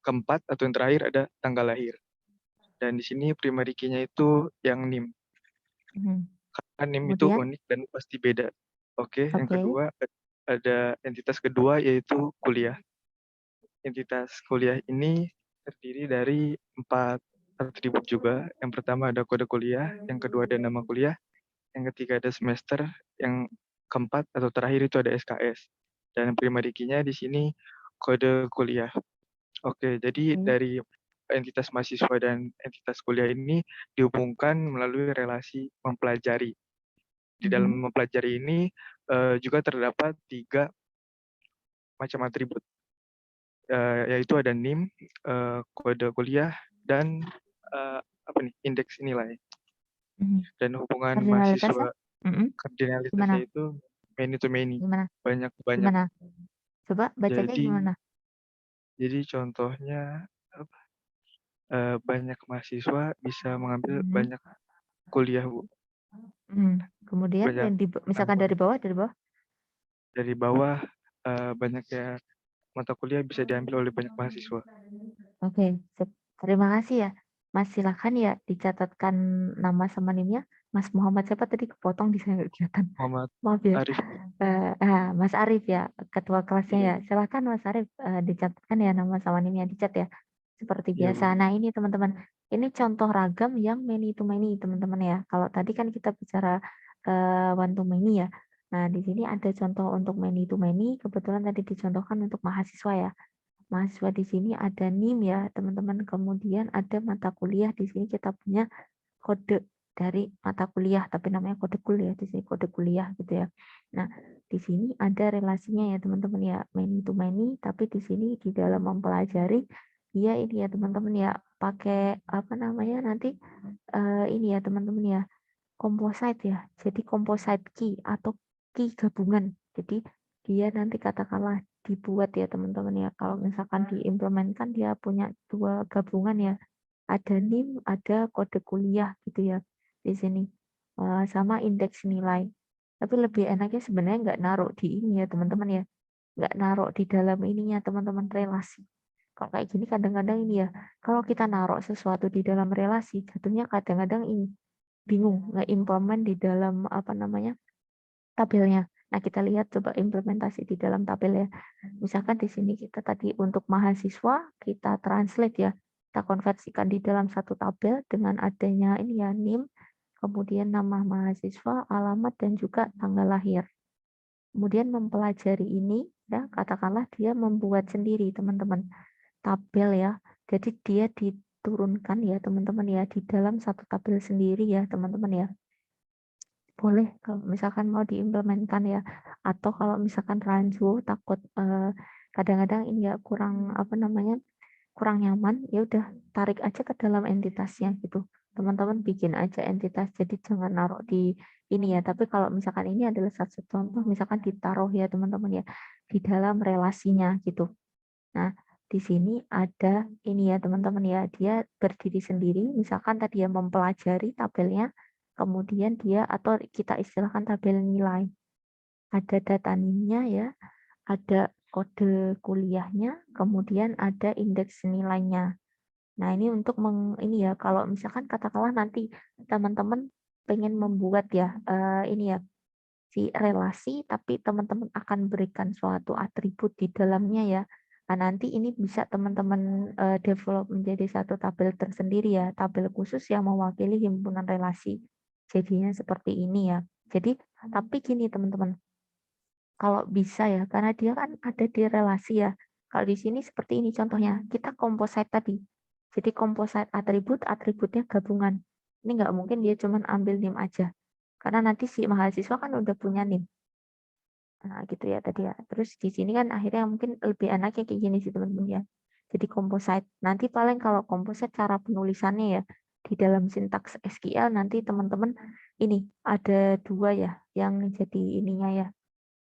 keempat atau yang terakhir ada tanggal lahir. Dan di sini primary key-nya itu yang NIM. Karena NIM itu Kemudian, unik dan pasti beda. Oke, yang oke. kedua ada entitas kedua yaitu kuliah. Entitas kuliah ini terdiri dari 4 atribut juga. Yang pertama ada kode kuliah, yang kedua ada nama kuliah, yang ketiga ada semester, yang keempat atau terakhir itu ada SKS. Dan primary key-nya di sini kode kuliah. Oke, jadi dari entitas mahasiswa dan entitas kuliah ini dihubungkan melalui relasi mempelajari. Di dalam mempelajari ini juga terdapat 3 macam atribut, yaitu ada NIM, kode kuliah, dan indeks nilai. Dan hubungan Kardinalitasnya? mahasiswa kardinalitasnya Gimana? itu many to many, Gimana? banyak. Gimana? Coba bacanya gimana? Jadi contohnya banyak mahasiswa bisa mengambil banyak kuliah Bu. Kemudian Banyak misalkan dari bawah, dari bawah banyaknya mata kuliah bisa diambil oleh banyak mahasiswa. Oke, terima kasih ya. Mas silakan ya dicatatkan nama sama NIM-nya. Mas Muhammad siapa tadi kepotong di sana nggak kelihatan. Muhammad Maaf ya. Arif. Mas Arif ya, ketua kelasnya ya. Silakan Mas Arif dicatatkan ya nama sama NIM-nya di chat ya. Seperti Iya, biasa. Bu. Nah ini teman-teman, ini contoh ragam yang many to many teman-teman ya. Kalau tadi kan kita bicara one to many ya. Nah di sini ada contoh untuk many to many. Kebetulan tadi dicontohkan untuk mahasiswa ya. Mahasiswa di sini ada NIM ya, teman-teman. Kemudian ada mata kuliah. Di sini kita punya kode dari mata kuliah, tapi namanya kode kuliah. Di sini kode kuliah gitu ya. Nah, di sini ada relasinya ya, teman-teman ya, many to many. Tapi di sini di dalam mempelajari dia ini ya, teman-teman ya, pakai apa namanya nanti ini ya, teman-teman ya, composite ya. Jadi composite key atau key gabungan. Jadi dia nanti katakanlah dibuat ya teman-teman ya. Kalau misalkan diimplementkan dia punya 2 gabungan ya. Ada NIM, ada kode kuliah gitu ya di sini. Sama indeks nilai. Tapi lebih enaknya sebenarnya nggak naruh di ini ya teman-teman ya. Nggak naruh di dalam ininya teman-teman relasi. Kalau kayak gini kadang-kadang ini ya. Kalau kita naruh sesuatu di dalam relasi, jatuhnya kadang-kadang ini bingung nge-implement di dalam apa namanya tabelnya. Nah, kita lihat coba implementasi di dalam tabel ya. Misalkan di sini kita tadi untuk mahasiswa kita translate ya. Kita konversikan di dalam satu tabel dengan adanya ini ya NIM, kemudian nama mahasiswa, alamat dan juga tanggal lahir. Kemudian mempelajari ini ya, katakanlah dia membuat sendiri teman-teman tabel ya. Jadi dia diturunkan ya teman-teman ya di dalam satu tabel sendiri ya teman-teman ya. Boleh kalau misalkan mau diimplementkan ya. Atau kalau misalkan rancu takut kadang-kadang ini ya kurang apa namanya kurang nyaman, ya udah tarik aja ke dalam entitasnya gitu. Teman-teman bikin aja entitas, jadi jangan naruh di ini ya. Tapi kalau misalkan ini adalah satu contoh, misalkan ditaruh ya teman-teman ya di dalam relasinya gitu. Nah, di sini ada ini ya teman-teman ya, dia berdiri sendiri, misalkan tadi ya mempelajari tabelnya, kemudian dia atau kita istilahkan tabel nilai. Ada data NIM-nya ya, ada kode kuliahnya, kemudian ada indeks nilainya. Nah, ini untuk ini ya, kalau misalkan katakanlah nanti teman-teman pengen membuat ya, ini ya, si relasi, tapi teman-teman akan berikan suatu atribut di dalamnya ya. Nah, nanti ini bisa teman-teman develop menjadi satu tabel tersendiri ya, tabel khusus yang mewakili himpunan relasi. Jadinya seperti ini ya. Jadi, tapi gini teman-teman, kalau bisa ya, karena dia kan ada di relasi ya. Kalau di sini seperti ini contohnya, kita composite tadi. Jadi composite atribut, atributnya gabungan. Ini nggak mungkin dia cuma ambil NIM aja. Karena nanti si mahasiswa kan udah punya NIM. Nah, gitu ya tadi ya. Terus di sini kan akhirnya mungkin lebih enaknya kayak gini sih teman-teman ya. Jadi composite. Nanti paling kalau composite cara penulisannya ya di dalam sintaks SQL nanti teman-teman ini ada dua ya yang jadi ininya ya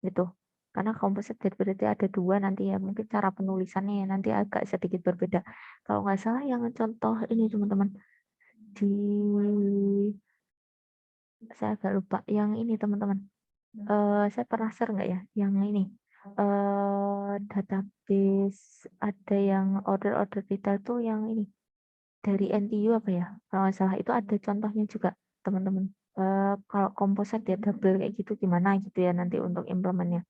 gitu. Karena composite berarti ada dua nanti ya. Mungkin cara penulisannya ya nanti agak sedikit berbeda. Kalau nggak salah yang contoh ini teman-teman di saya agak lupa yang ini teman-teman. Saya pernah share nggak ya yang ini database ada yang order detail tuh yang ini dari NTU apa ya kalau nggak salah itu ada contohnya juga teman-teman. Kalau composite ya double kayak gitu gimana gitu ya nanti untuk implementnya.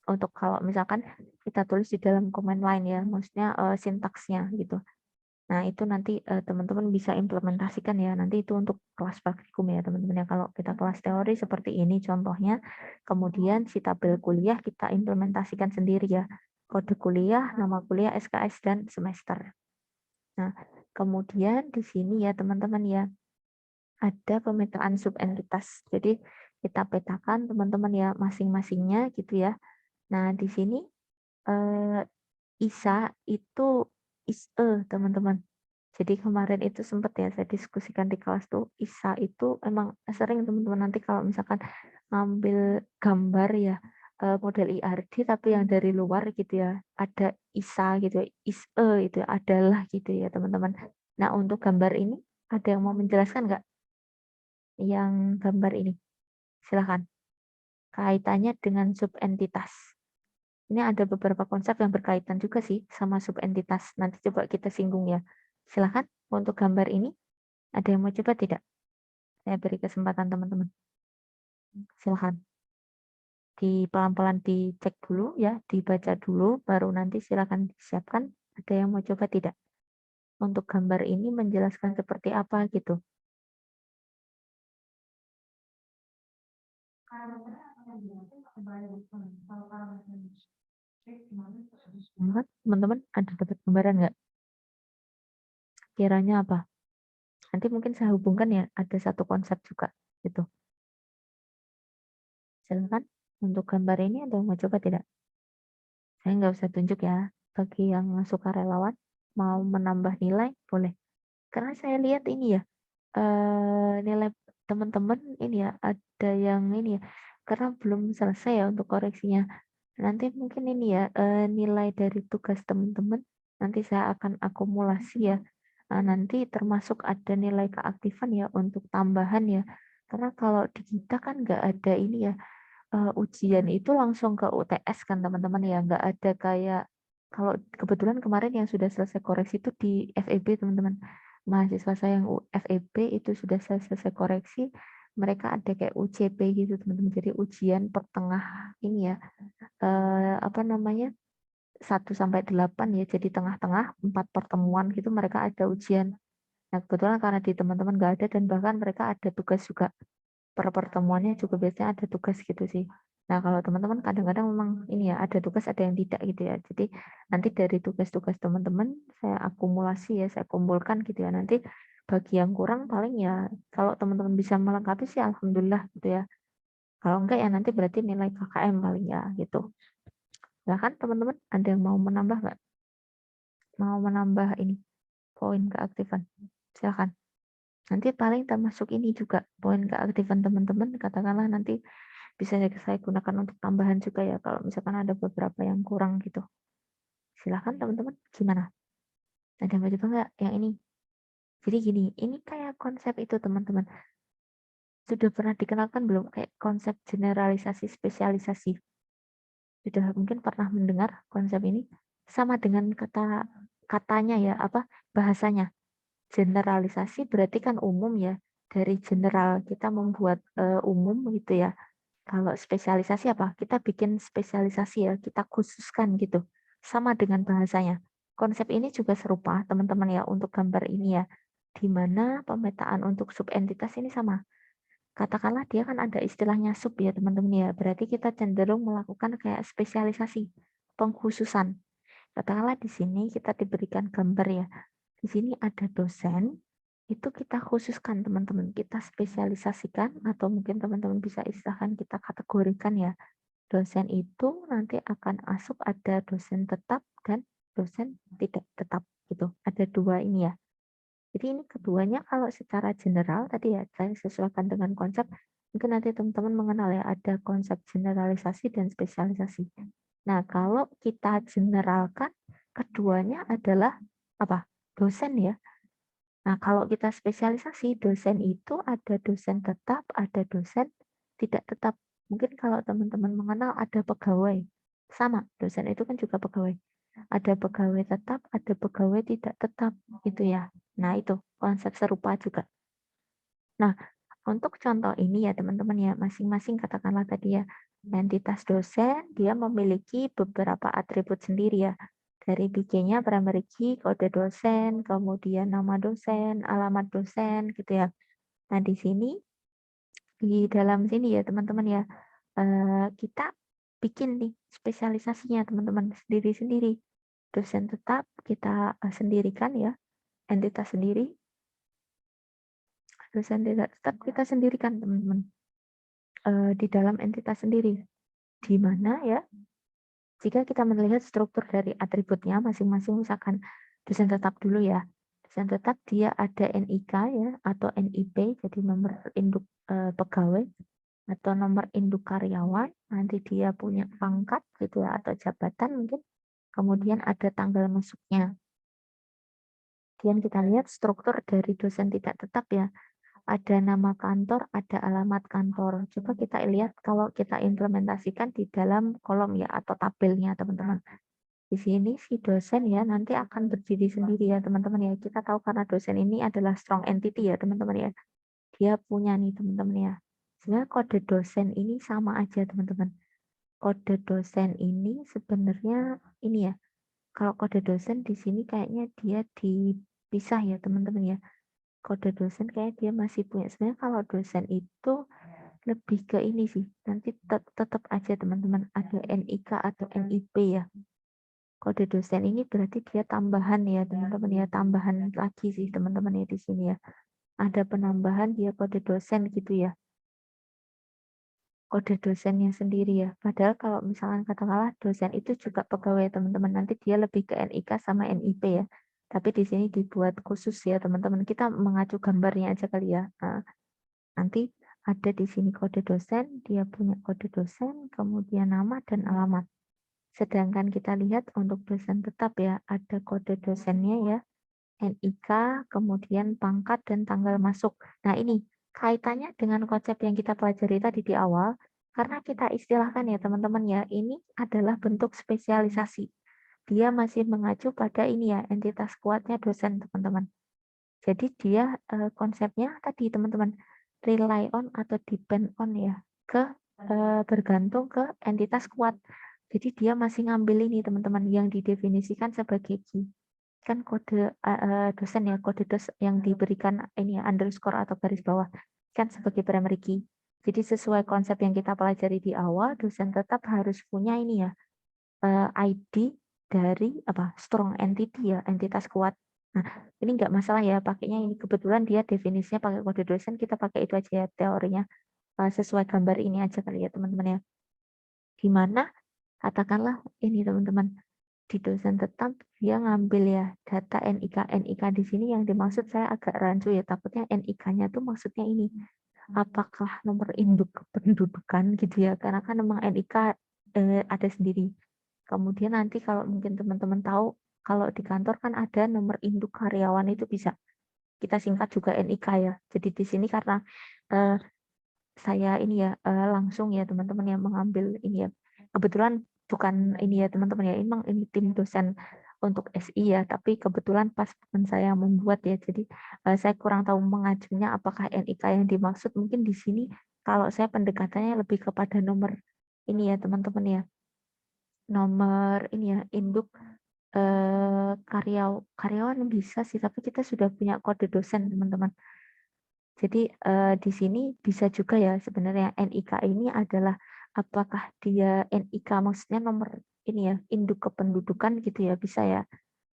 Untuk kalau misalkan kita tulis di dalam command line ya, maksudnya sintaksnya gitu. Nah, itu nanti teman-teman bisa implementasikan ya. Nanti itu untuk kelas praktikum ya, teman-teman ya. Kalau kita kelas teori seperti ini contohnya, kemudian si tabel kuliah kita implementasikan sendiri ya. Kode kuliah, nama kuliah, SKS, dan semester. Nah, kemudian di sini ya teman-teman ya, ada pemetaan subentitas. Jadi kita petakan teman-teman ya masing-masingnya gitu ya. Nah, di sini ISA itu ISE teman-teman. Jadi kemarin itu sempat ya saya diskusikan di kelas tuh ISA itu emang sering teman-teman nanti kalau misalkan ngambil gambar ya model IRD tapi yang dari luar gitu ya ada ISA gitu ya, ISE itu adalah gitu ya teman-teman. Nah untuk gambar ini ada yang mau menjelaskan nggak yang gambar ini? Silahkan. Kaitannya dengan subentitas. Ini ada beberapa konsep yang berkaitan juga sih sama subentitas. Nanti coba kita singgung ya. Silahkan untuk gambar ini. Ada yang mau coba tidak? Saya beri kesempatan teman-teman. Silahkan. Pelan-pelan dicek dulu ya, dibaca dulu, baru nanti silahkan disiapkan. Ada yang mau coba tidak? Untuk gambar ini menjelaskan seperti apa gitu. Teman-teman ada dapat gambaran nggak? Kiranya apa? Nanti mungkin saya hubungkan ya, ada satu konsep juga gitu. Silakan untuk gambar ini ada yang mau coba tidak? Saya nggak usah tunjuk ya. Bagi yang suka relawan mau menambah nilai boleh. Karena saya lihat ini ya nilai teman-teman ini ya ada yang ini ya karena belum selesai ya untuk koreksinya. Nanti mungkin ini ya nilai dari tugas teman-teman nanti saya akan akumulasi ya. Nah, nanti termasuk ada nilai keaktifan ya untuk tambahan ya. Karena kalau di kita kan nggak ada ini ya ujian itu langsung ke UTS kan teman-teman ya, nggak ada kayak kalau kebetulan kemarin yang sudah selesai koreksi itu di FEB teman-teman. Mahasiswa saya yang FEB itu sudah selesai koreksi, mereka ada kayak UCP gitu teman-teman. Jadi ujian pertengah ini ya, apa namanya 1-8 ya, jadi tengah-tengah 4 pertemuan gitu mereka ada ujian. Nah kebetulan karena di teman-teman nggak ada dan bahkan mereka ada tugas juga per pertemuannya juga biasanya ada tugas gitu sih. Nah, kalau teman-teman kadang-kadang memang ini ya ada tugas ada yang tidak gitu ya. Jadi nanti dari tugas-tugas teman-teman saya akumulasi ya, saya kumpulkan gitu ya. Nanti bagi yang kurang paling ya kalau teman-teman bisa melengkapi sih alhamdulillah gitu ya. Kalau enggak ya nanti berarti nilai KKM paling ya gitu. Silahkan teman-teman ada yang mau menambah nggak? mau menambah ini poin keaktifan? Silakan. Nanti paling termasuk ini juga poin keaktifan teman-teman, katakanlah nanti bisa saya gunakan untuk tambahan juga ya kalau misalkan ada beberapa yang kurang gitu. Silakan teman-teman, gimana? Ada yang mau coba nggak yang ini? Jadi gini, ini kayak konsep itu teman-teman. Sudah pernah dikenalkan belum kayak konsep generalisasi spesialisasi? Sudah mungkin pernah mendengar konsep ini? Sama dengan katanya ya, apa bahasanya. Generalisasi berarti kan umum ya. Dari general kita membuat umum gitu ya. Kalau spesialisasi apa? Kita bikin spesialisasi ya, kita khususkan gitu. Sama dengan bahasanya. Konsep ini juga serupa teman-teman ya untuk gambar ini ya. Di mana pemetaan untuk subentitas ini sama. Katakanlah dia kan ada istilahnya sub ya teman-teman ya. Berarti kita cenderung melakukan kayak spesialisasi, pengkhususan. Katakanlah di sini kita diberikan gambar ya. Di sini ada dosen, itu kita khususkan teman-teman, kita spesialisasikan atau mungkin teman-teman bisa istilahkan kita kategorikan ya. Dosen itu nanti akan masuk ada dosen tetap dan dosen tidak tetap gitu. Ada dua ini ya. Jadi ini keduanya kalau secara general tadi ya saya sesuaikan dengan konsep. Mungkin nanti teman-teman mengenal ya ada konsep generalisasi dan spesialisasi. Nah kalau kita generalkan keduanya adalah apa? Dosen ya. Nah kalau kita spesialisasi dosen itu ada dosen tetap, ada dosen tidak tetap. Mungkin kalau teman-teman mengenal ada pegawai. Sama, dosen itu kan juga pegawai. Ada pegawai tetap, ada pegawai tidak tetap gitu ya. Nah, itu konsep serupa juga. Nah, untuk contoh ini ya teman-teman ya, masing-masing katakanlah tadi ya, entitas dosen dia memiliki beberapa atribut sendiri ya. Dari BG-nya primary key, kode dosen, kemudian nama dosen, alamat dosen gitu ya. Nah, di sini di dalam sini ya teman-teman ya, kita bikin nih spesialisasinya teman-teman sendiri-sendiri. Dosen tetap kita sendirikan ya, entitas sendiri. Dosen tidak tetap kita sendirikan teman-teman. Di dalam entitas sendiri. Di mana ya, jika kita melihat struktur dari atributnya masing-masing, misalkan dosen tetap dulu ya. Dosen tetap dia ada NIK ya, atau NIP, jadi nomor induk pegawai, atau nomor induk karyawan, nanti dia punya pangkat gitu ya, atau jabatan mungkin, kemudian ada tanggal masuknya. Kemudian kita lihat struktur dari dosen tidak tetap ya, ada nama kantor, ada alamat kantor. Coba kita lihat kalau kita implementasikan di dalam kolom ya, atau tabelnya teman-teman. Di sini si dosen ya nanti akan berdiri sendiri ya teman-teman ya. Kita tahu karena dosen ini adalah strong entity ya teman-teman ya. Dia punya nih teman-teman ya. Sebenarnya kode dosen ini sama aja teman-teman. Kode dosen ini sebenarnya ini ya. Kalau kode dosen di sini kayaknya dia dipisah ya teman-teman ya. Kode dosen kayak dia masih punya. Sebenarnya kalau dosen itu lebih ke ini sih. Nanti tetap aja teman-teman ada NIK atau NIP ya. Kode dosen ini berarti dia tambahan ya teman-teman ya, tambahan lagi sih teman-teman ya di sini ya. Ada penambahan dia kode dosen gitu ya. Kode dosennya sendiri ya. Padahal kalau misalkan katakanlah dosen itu juga pegawai teman-teman, nanti dia lebih ke NIK sama NIP ya. Tapi di sini dibuat khusus ya teman-teman. Kita mengacu gambarnya aja kali ya. Nah, nanti ada di sini kode dosen, dia punya kode dosen, kemudian nama dan alamat. Sedangkan kita lihat untuk dosen tetap ya, ada kode dosennya ya, NIK, kemudian pangkat dan tanggal masuk. Nah ini kaitannya dengan konsep yang kita pelajari tadi di awal, karena kita istilahkan ya teman-teman ya, ini adalah bentuk spesialisasi. Dia masih mengacu pada ini ya, entitas kuatnya dosen teman-teman. Jadi dia konsepnya tadi teman-teman, rely on atau depend on ya, bergantung ke entitas kuat. Jadi dia masih ngambil ini teman-teman yang didefinisikan sebagai key. Kan kode dosen ya, kode dos yang diberikan ini ya, underscore atau garis bawah kan sebagai primary key. Jadi sesuai konsep yang kita pelajari di awal, dosen tetap harus punya ini ya, ID dari apa strong entity ya, entitas kuat. Nah, ini enggak masalah ya pakainya ini, kebetulan dia definisinya pakai kode dosen, kita pakai itu aja ya teorinya. Sesuai gambar ini aja kali ya teman-teman ya. Di mana katakanlah ini teman-teman, di dosen tetap dia ngambil ya data NIK. NIK di sini yang dimaksud saya agak rancu ya, takutnya NIK-nya tuh maksudnya ini apakah nomor induk kependudukan gitu ya, karena kan memang NIK ada sendiri. Kemudian nanti kalau mungkin teman-teman tahu, kalau di kantor kan ada nomor induk karyawan, itu bisa kita singkat juga NIK ya. Jadi di sini karena saya ini ya langsung ya teman-teman yang mengambil ini ya. Kebetulan bukan ini ya teman-teman ya, emang ini tim dosen untuk SI ya, tapi kebetulan pas teman saya membuat ya. Jadi saya kurang tahu mengajunya apakah NIK yang dimaksud. Mungkin di sini kalau saya pendekatannya lebih kepada nomor ini ya teman-teman ya. Nomor ini ya induk karyawan bisa sih, tapi kita sudah punya kode dosen teman-teman. Jadi di sini bisa juga ya sebenarnya NIK ini adalah apakah dia NIK maksudnya nomor ini ya induk kependudukan gitu ya, bisa ya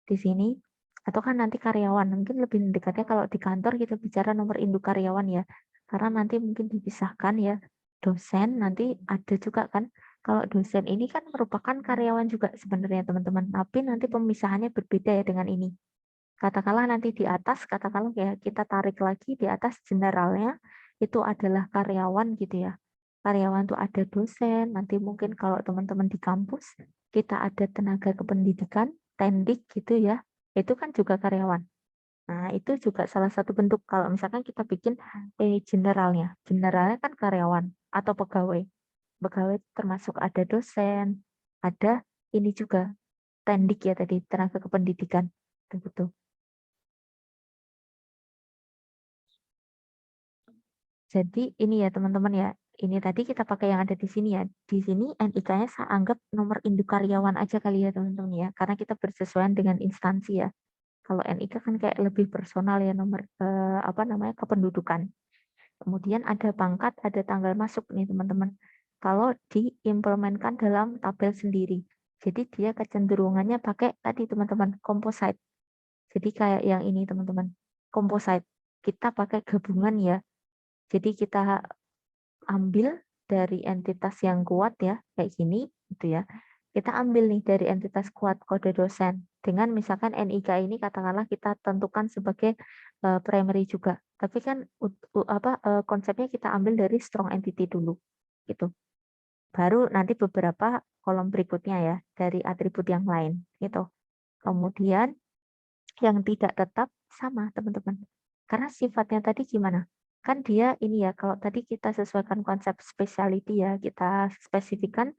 di sini, atau kan nanti karyawan mungkin lebih dekatnya kalau di kantor kita bicara nomor induk karyawan ya, karena nanti mungkin dipisahkan ya dosen, nanti ada juga kan kalau dosen ini kan merupakan karyawan juga sebenarnya teman-teman, tapi nanti pemisahannya berbeda ya dengan ini. Katakanlah nanti di atas, katakanlah ya kita tarik lagi di atas generalnya itu adalah karyawan gitu ya. Karyawan tuh ada dosen, nanti mungkin kalau teman-teman di kampus kita ada tenaga kependidikan, tendik gitu ya. Itu kan juga karyawan. Nah, itu juga salah satu bentuk kalau misalkan kita bikin generalnya. Generalnya kan karyawan atau pegawai. Pegawai termasuk ada dosen, ada ini juga tendik ya tadi, tenaga kependidikan. Begitu. Jadi ini ya teman-teman ya, ini tadi kita pakai yang ada di sini ya. Di sini NIK-nya saya anggap nomor induk karyawan aja kali ya teman-teman ya, karena kita bersesuaian dengan instansi ya. Kalau NIK kan kayak lebih personal ya, nomor apa namanya kependudukan. Kemudian ada pangkat, ada tanggal masuk nih teman-teman. Kalau diimplementkan dalam tabel sendiri. Jadi dia kecenderungannya pakai tadi teman-teman composite. Jadi kayak yang ini teman-teman, composite. Kita pakai gabungan ya. Jadi kita ambil dari entitas yang kuat ya, kayak gini gitu ya. Kita ambil nih dari entitas kuat kode dosen. Dengan misalkan NIK ini katakanlah kita tentukan sebagai primary juga. Tapi kan konsepnya kita ambil dari strong entity dulu gitu. Baru nanti beberapa kolom berikutnya ya dari atribut yang lain gitu. Kemudian yang tidak tetap sama teman-teman. Karena sifatnya tadi gimana? Kan dia ini ya, kalau tadi kita sesuaikan konsep speciality ya, kita spesifikkan,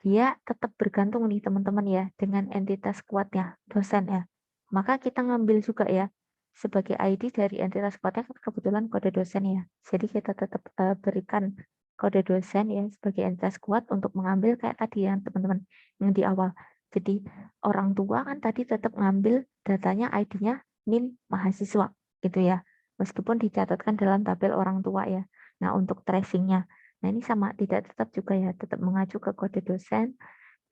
dia tetap bergantung nih teman-teman ya, dengan entitas kuatnya, dosen ya. Maka kita ngambil juga ya, sebagai ID dari entitas kuatnya, kebetulan kode dosen ya. Jadi kita tetap berikan kode dosen ya sebagai entitas kuat untuk mengambil kayak tadi ya teman-teman, yang di awal. Jadi orang tua kan tadi tetap ngambil datanya ID-nya NIM mahasiswa gitu ya. Meskipun dicatatkan dalam tabel orang tua ya. Nah, untuk tracing-nya. Nah, ini sama tidak tetap juga ya, tetap mengacu ke kode dosen,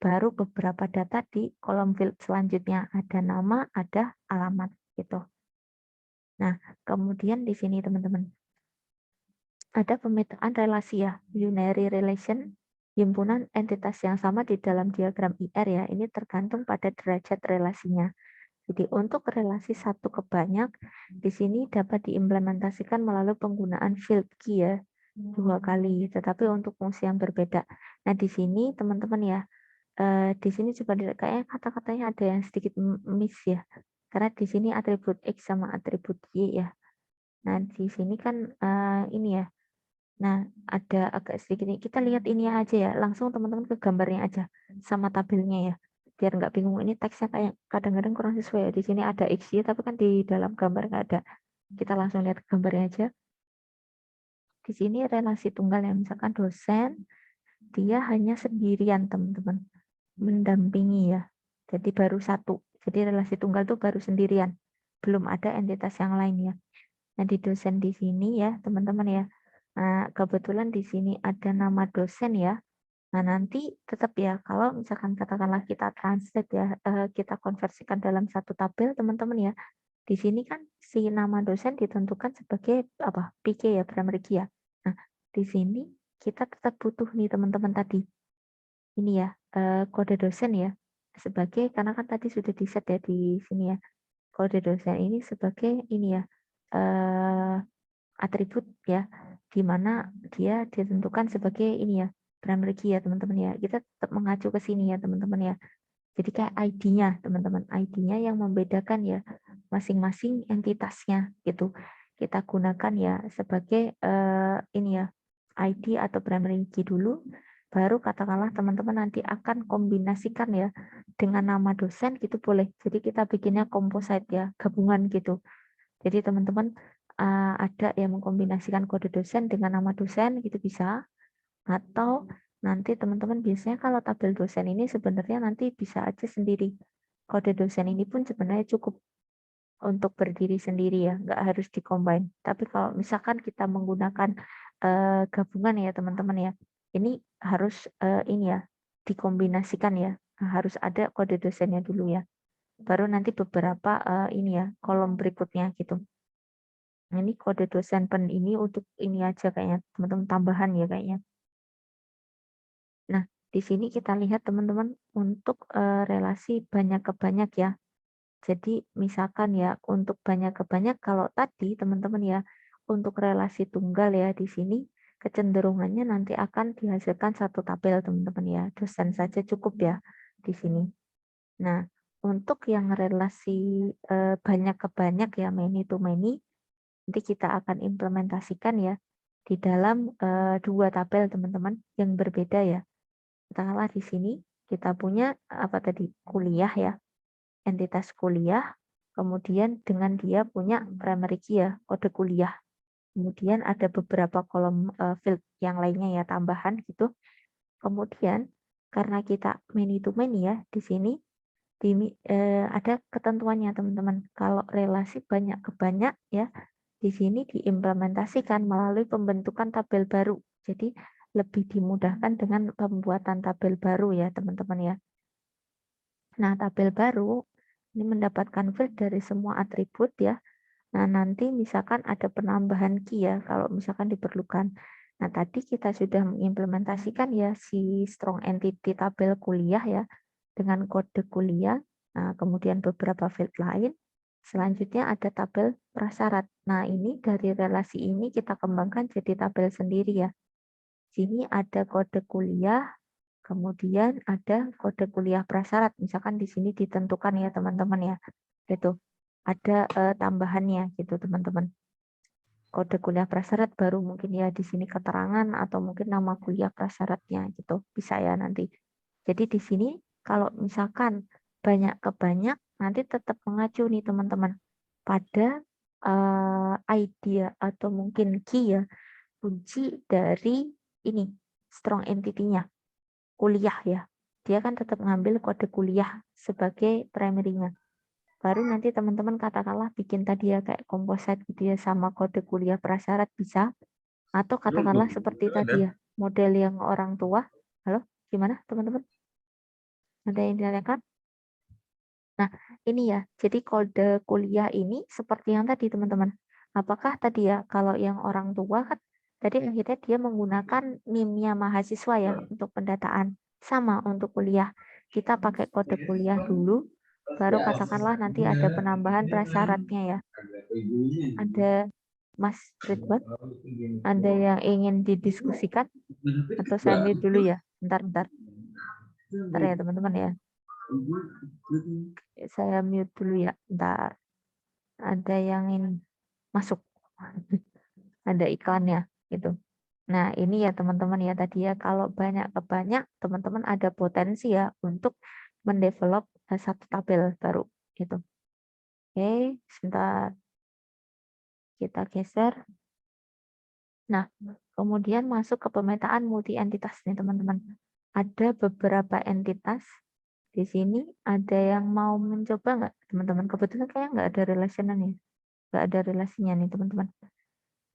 baru beberapa data di kolom field selanjutnya. Ada nama, ada alamat gitu. Nah, kemudian di sini teman-teman. Ada pemetaan relasi ya, unary relation, himpunan entitas yang sama di dalam diagram IR ya, ini tergantung pada derajat relasinya. Jadi untuk relasi satu ke banyak, di sini dapat diimplementasikan melalui penggunaan field key ya, 2 kali, tetapi untuk fungsi yang berbeda. Nah di sini teman-teman ya, di sini coba kayaknya kata-katanya ada yang sedikit miss ya, karena di sini atribut X sama atribut Y ya. Nah di sini kan ini ya, nah ada agak sedikit, kita lihat ini aja ya, langsung teman-teman ke gambarnya aja, sama tabelnya ya. Biar nggak bingung, ini teksnya kayak kadang-kadang kurang sesuai ya. Di sini ada X-Y, tapi kan di dalam gambar nggak ada. Kita langsung lihat gambarnya aja. Di sini relasi tunggal ya, misalkan dosen, dia hanya sendirian teman-teman, mendampingi ya. Jadi baru satu. Jadi relasi tunggal itu baru sendirian. Belum ada entitas yang lain ya. Nah di dosen di sini ya teman-teman ya. Nah kebetulan di sini ada nama dosen ya. Nah, nanti tetap ya, kalau misalkan katakanlah kita translate ya, kita konversikan dalam satu tabel, teman-teman ya. Di sini kan si nama dosen ditentukan sebagai apa? PK ya, primary key ya. Nah, di sini kita tetap butuh nih teman-teman tadi. Ini ya, kode dosen ya. sebagai, karena kan tadi sudah di-set ya di sini ya, kode dosen ini sebagai ini ya, atribut ya, di mana dia ditentukan sebagai ini ya, primary key ya teman-teman ya. Kita tetap mengacu ke sini ya teman-teman ya. Jadi kayak ID-nya teman-teman, ID-nya yang membedakan ya masing-masing entitasnya gitu. Kita gunakan ya sebagai ini ya, ID atau primary key dulu, baru katakanlah teman-teman nanti akan kombinasikan ya dengan nama dosen gitu boleh. Jadi kita bikinnya composite ya, gabungan gitu. Jadi teman-teman ada yang mengkombinasikan kode dosen dengan nama dosen gitu bisa, atau nanti teman-teman biasanya kalau tabel dosen ini sebenarnya nanti bisa aja sendiri. Kode dosen ini pun sebenarnya cukup untuk berdiri sendiri ya, nggak harus di-combine. Tapi kalau misalkan kita menggunakan gabungan ya teman-teman ya, ini harus ini ya, dikombinasikan ya. Nah, harus ada kode dosennya dulu ya. Baru nanti beberapa ini ya, kolom berikutnya gitu. Nah, ini kode dosen pen ini untuk ini aja kayaknya, teman-teman tambahan ya kayaknya. Nah, di sini kita lihat teman-teman untuk relasi banyak ke banyak ya. Jadi misalkan ya untuk banyak ke banyak kalau tadi teman-teman ya untuk relasi tunggal ya di sini kecenderungannya nanti akan dihasilkan satu tabel teman-teman ya. Dosen saja cukup ya di sini. Nah, untuk yang relasi banyak ke banyak ya many to many nanti kita akan implementasikan ya di dalam dua tabel teman-teman yang berbeda ya. Katakanlah di sini kita punya apa tadi kuliah ya, entitas kuliah, kemudian dengan dia punya primary key ya, kode kuliah. Kemudian ada beberapa kolom field yang lainnya ya tambahan gitu. Kemudian karena kita many to many ya di sini ada ketentuannya teman-teman. Kalau relasi banyak ke banyak ya di sini diimplementasikan melalui pembentukan tabel baru. Jadi lebih dimudahkan dengan pembuatan tabel baru ya teman-teman ya. Nah, tabel baru ini mendapatkan field dari semua atribut ya. Nah, nanti misalkan ada penambahan key ya kalau misalkan diperlukan. Nah, tadi kita sudah mengimplementasikan ya si strong entity tabel kuliah ya dengan kode kuliah. Nah, kemudian beberapa field lain. Selanjutnya ada tabel prasyarat. Nah, ini dari relasi ini kita kembangkan jadi tabel sendiri ya. Sini ada kode kuliah, kemudian ada kode kuliah prasyarat. Misalkan di sini ditentukan ya teman-teman ya. Gitu. Ada tambahannya gitu teman-teman. Kode kuliah prasyarat baru mungkin ya di sini keterangan atau mungkin nama kuliah prasyaratnya gitu. Bisa ya nanti. Jadi di sini kalau misalkan banyak ke banyak nanti tetap mengacu nih teman-teman pada idea atau mungkin key ya kunci dari ini strong entity-nya kuliah ya. Dia kan tetap ngambil kode kuliah sebagai primary-nya. Baru nanti teman-teman katakanlah bikin tadi ya kayak composite gitu ya sama kode kuliah prasyarat bisa. Atau katakanlah seperti tadi ya model yang orang tua. Halo, gimana teman-teman? Ada yang ditanyakan? Nah, ini ya. Jadi kode kuliah ini seperti yang tadi teman-teman. Apakah tadi ya kalau yang orang tua kan tadi akhirnya dia menggunakan NIM-nya mahasiswa ya untuk pendataan. Sama untuk kuliah. Kita pakai kode kuliah dulu, baru katakanlah nanti ada penambahan prasyaratnya ya. Ada Mas Ridwan, ada yang ingin didiskusikan? Atau saya mute dulu ya? Bentar ya teman-teman ya. Saya mute dulu ya, bentar. Ada yang ingin masuk. Ada iklannya gitu. Nah, ini ya teman-teman ya tadi ya kalau banyak ke banyak teman-teman ada potensi ya untuk mendevelop satu tabel baru gitu. Oke, sebentar kita geser. Nah, kemudian masuk ke pemetaan multi entitas nih teman-teman. Ada beberapa entitas di sini. Ada yang mau mencoba nggak teman-teman? Kebetulan kayaknya nggak ada relationnya, nggak ada relasinya nih teman-teman.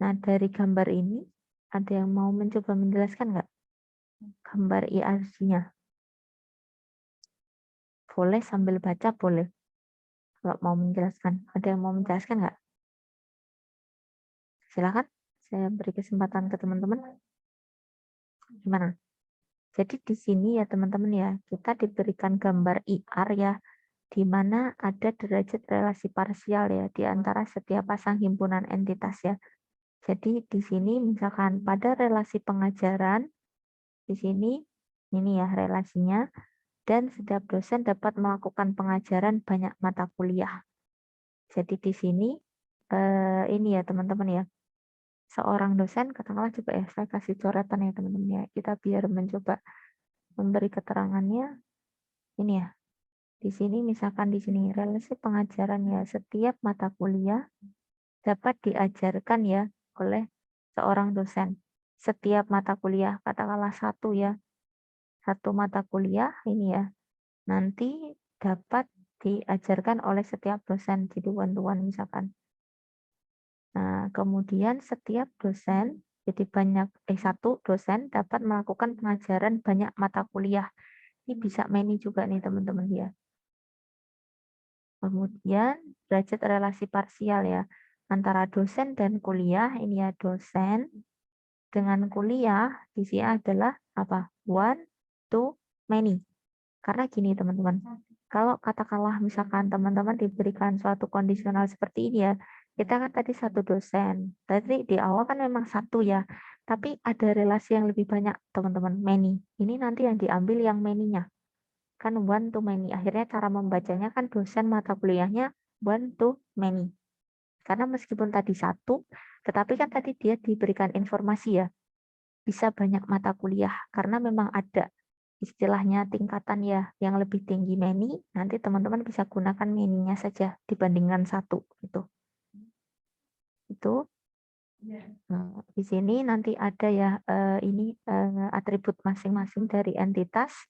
Nah, dari gambar ini ada yang mau mencoba menjelaskan nggak? Gambar IRC-nya. Boleh sambil baca, boleh. Kalau mau menjelaskan. Ada yang mau menjelaskan nggak? Silakan. Saya beri kesempatan ke teman-teman. Gimana? Jadi di sini ya teman-teman ya, kita diberikan gambar IR ya, di mana ada derajat relasi parsial ya di antara setiap pasang himpunan entitas ya. Jadi di sini misalkan pada relasi pengajaran, di sini ini ya relasinya, dan setiap dosen dapat melakukan pengajaran banyak mata kuliah. Jadi di sini ini ya teman-teman ya, seorang dosen katakanlah coba ya saya kasih coretan ya teman-teman ya, kita biar mencoba memberi keterangannya ini ya. Di sini misalkan di sini relasi pengajaran ya, setiap mata kuliah dapat diajarkan ya oleh seorang dosen. Setiap mata kuliah, katakanlah satu ya, satu mata kuliah ini ya, nanti dapat diajarkan oleh setiap dosen, jadi one-to-one misalkan. Nah, kemudian setiap dosen, jadi satu dosen dapat melakukan pengajaran banyak mata kuliah. Ini bisa many juga nih teman-teman ya. Kemudian derajat relasi parsial ya antara dosen dan kuliah. Ini ya dosen dengan kuliah di sini adalah apa? One to many. Karena gini teman-teman, kalau katakanlah misalkan teman-teman diberikan suatu kondisional seperti ini ya, kita kan tadi satu dosen. Tadi di awal kan memang satu ya, tapi ada relasi yang lebih banyak teman-teman, many. Ini nanti yang diambil yang many-nya. Kan one to many. Akhirnya cara membacanya kan dosen mata kuliahnya one to many. Karena meskipun tadi satu, tetapi kan tadi dia diberikan informasi ya, bisa banyak mata kuliah. Karena memang ada istilahnya tingkatan ya, yang lebih tinggi many, nanti teman-teman bisa gunakan many-nya saja dibandingkan satu. Gitu. Itu. Nah, di sini nanti ada ya ini atribut masing-masing dari entitas.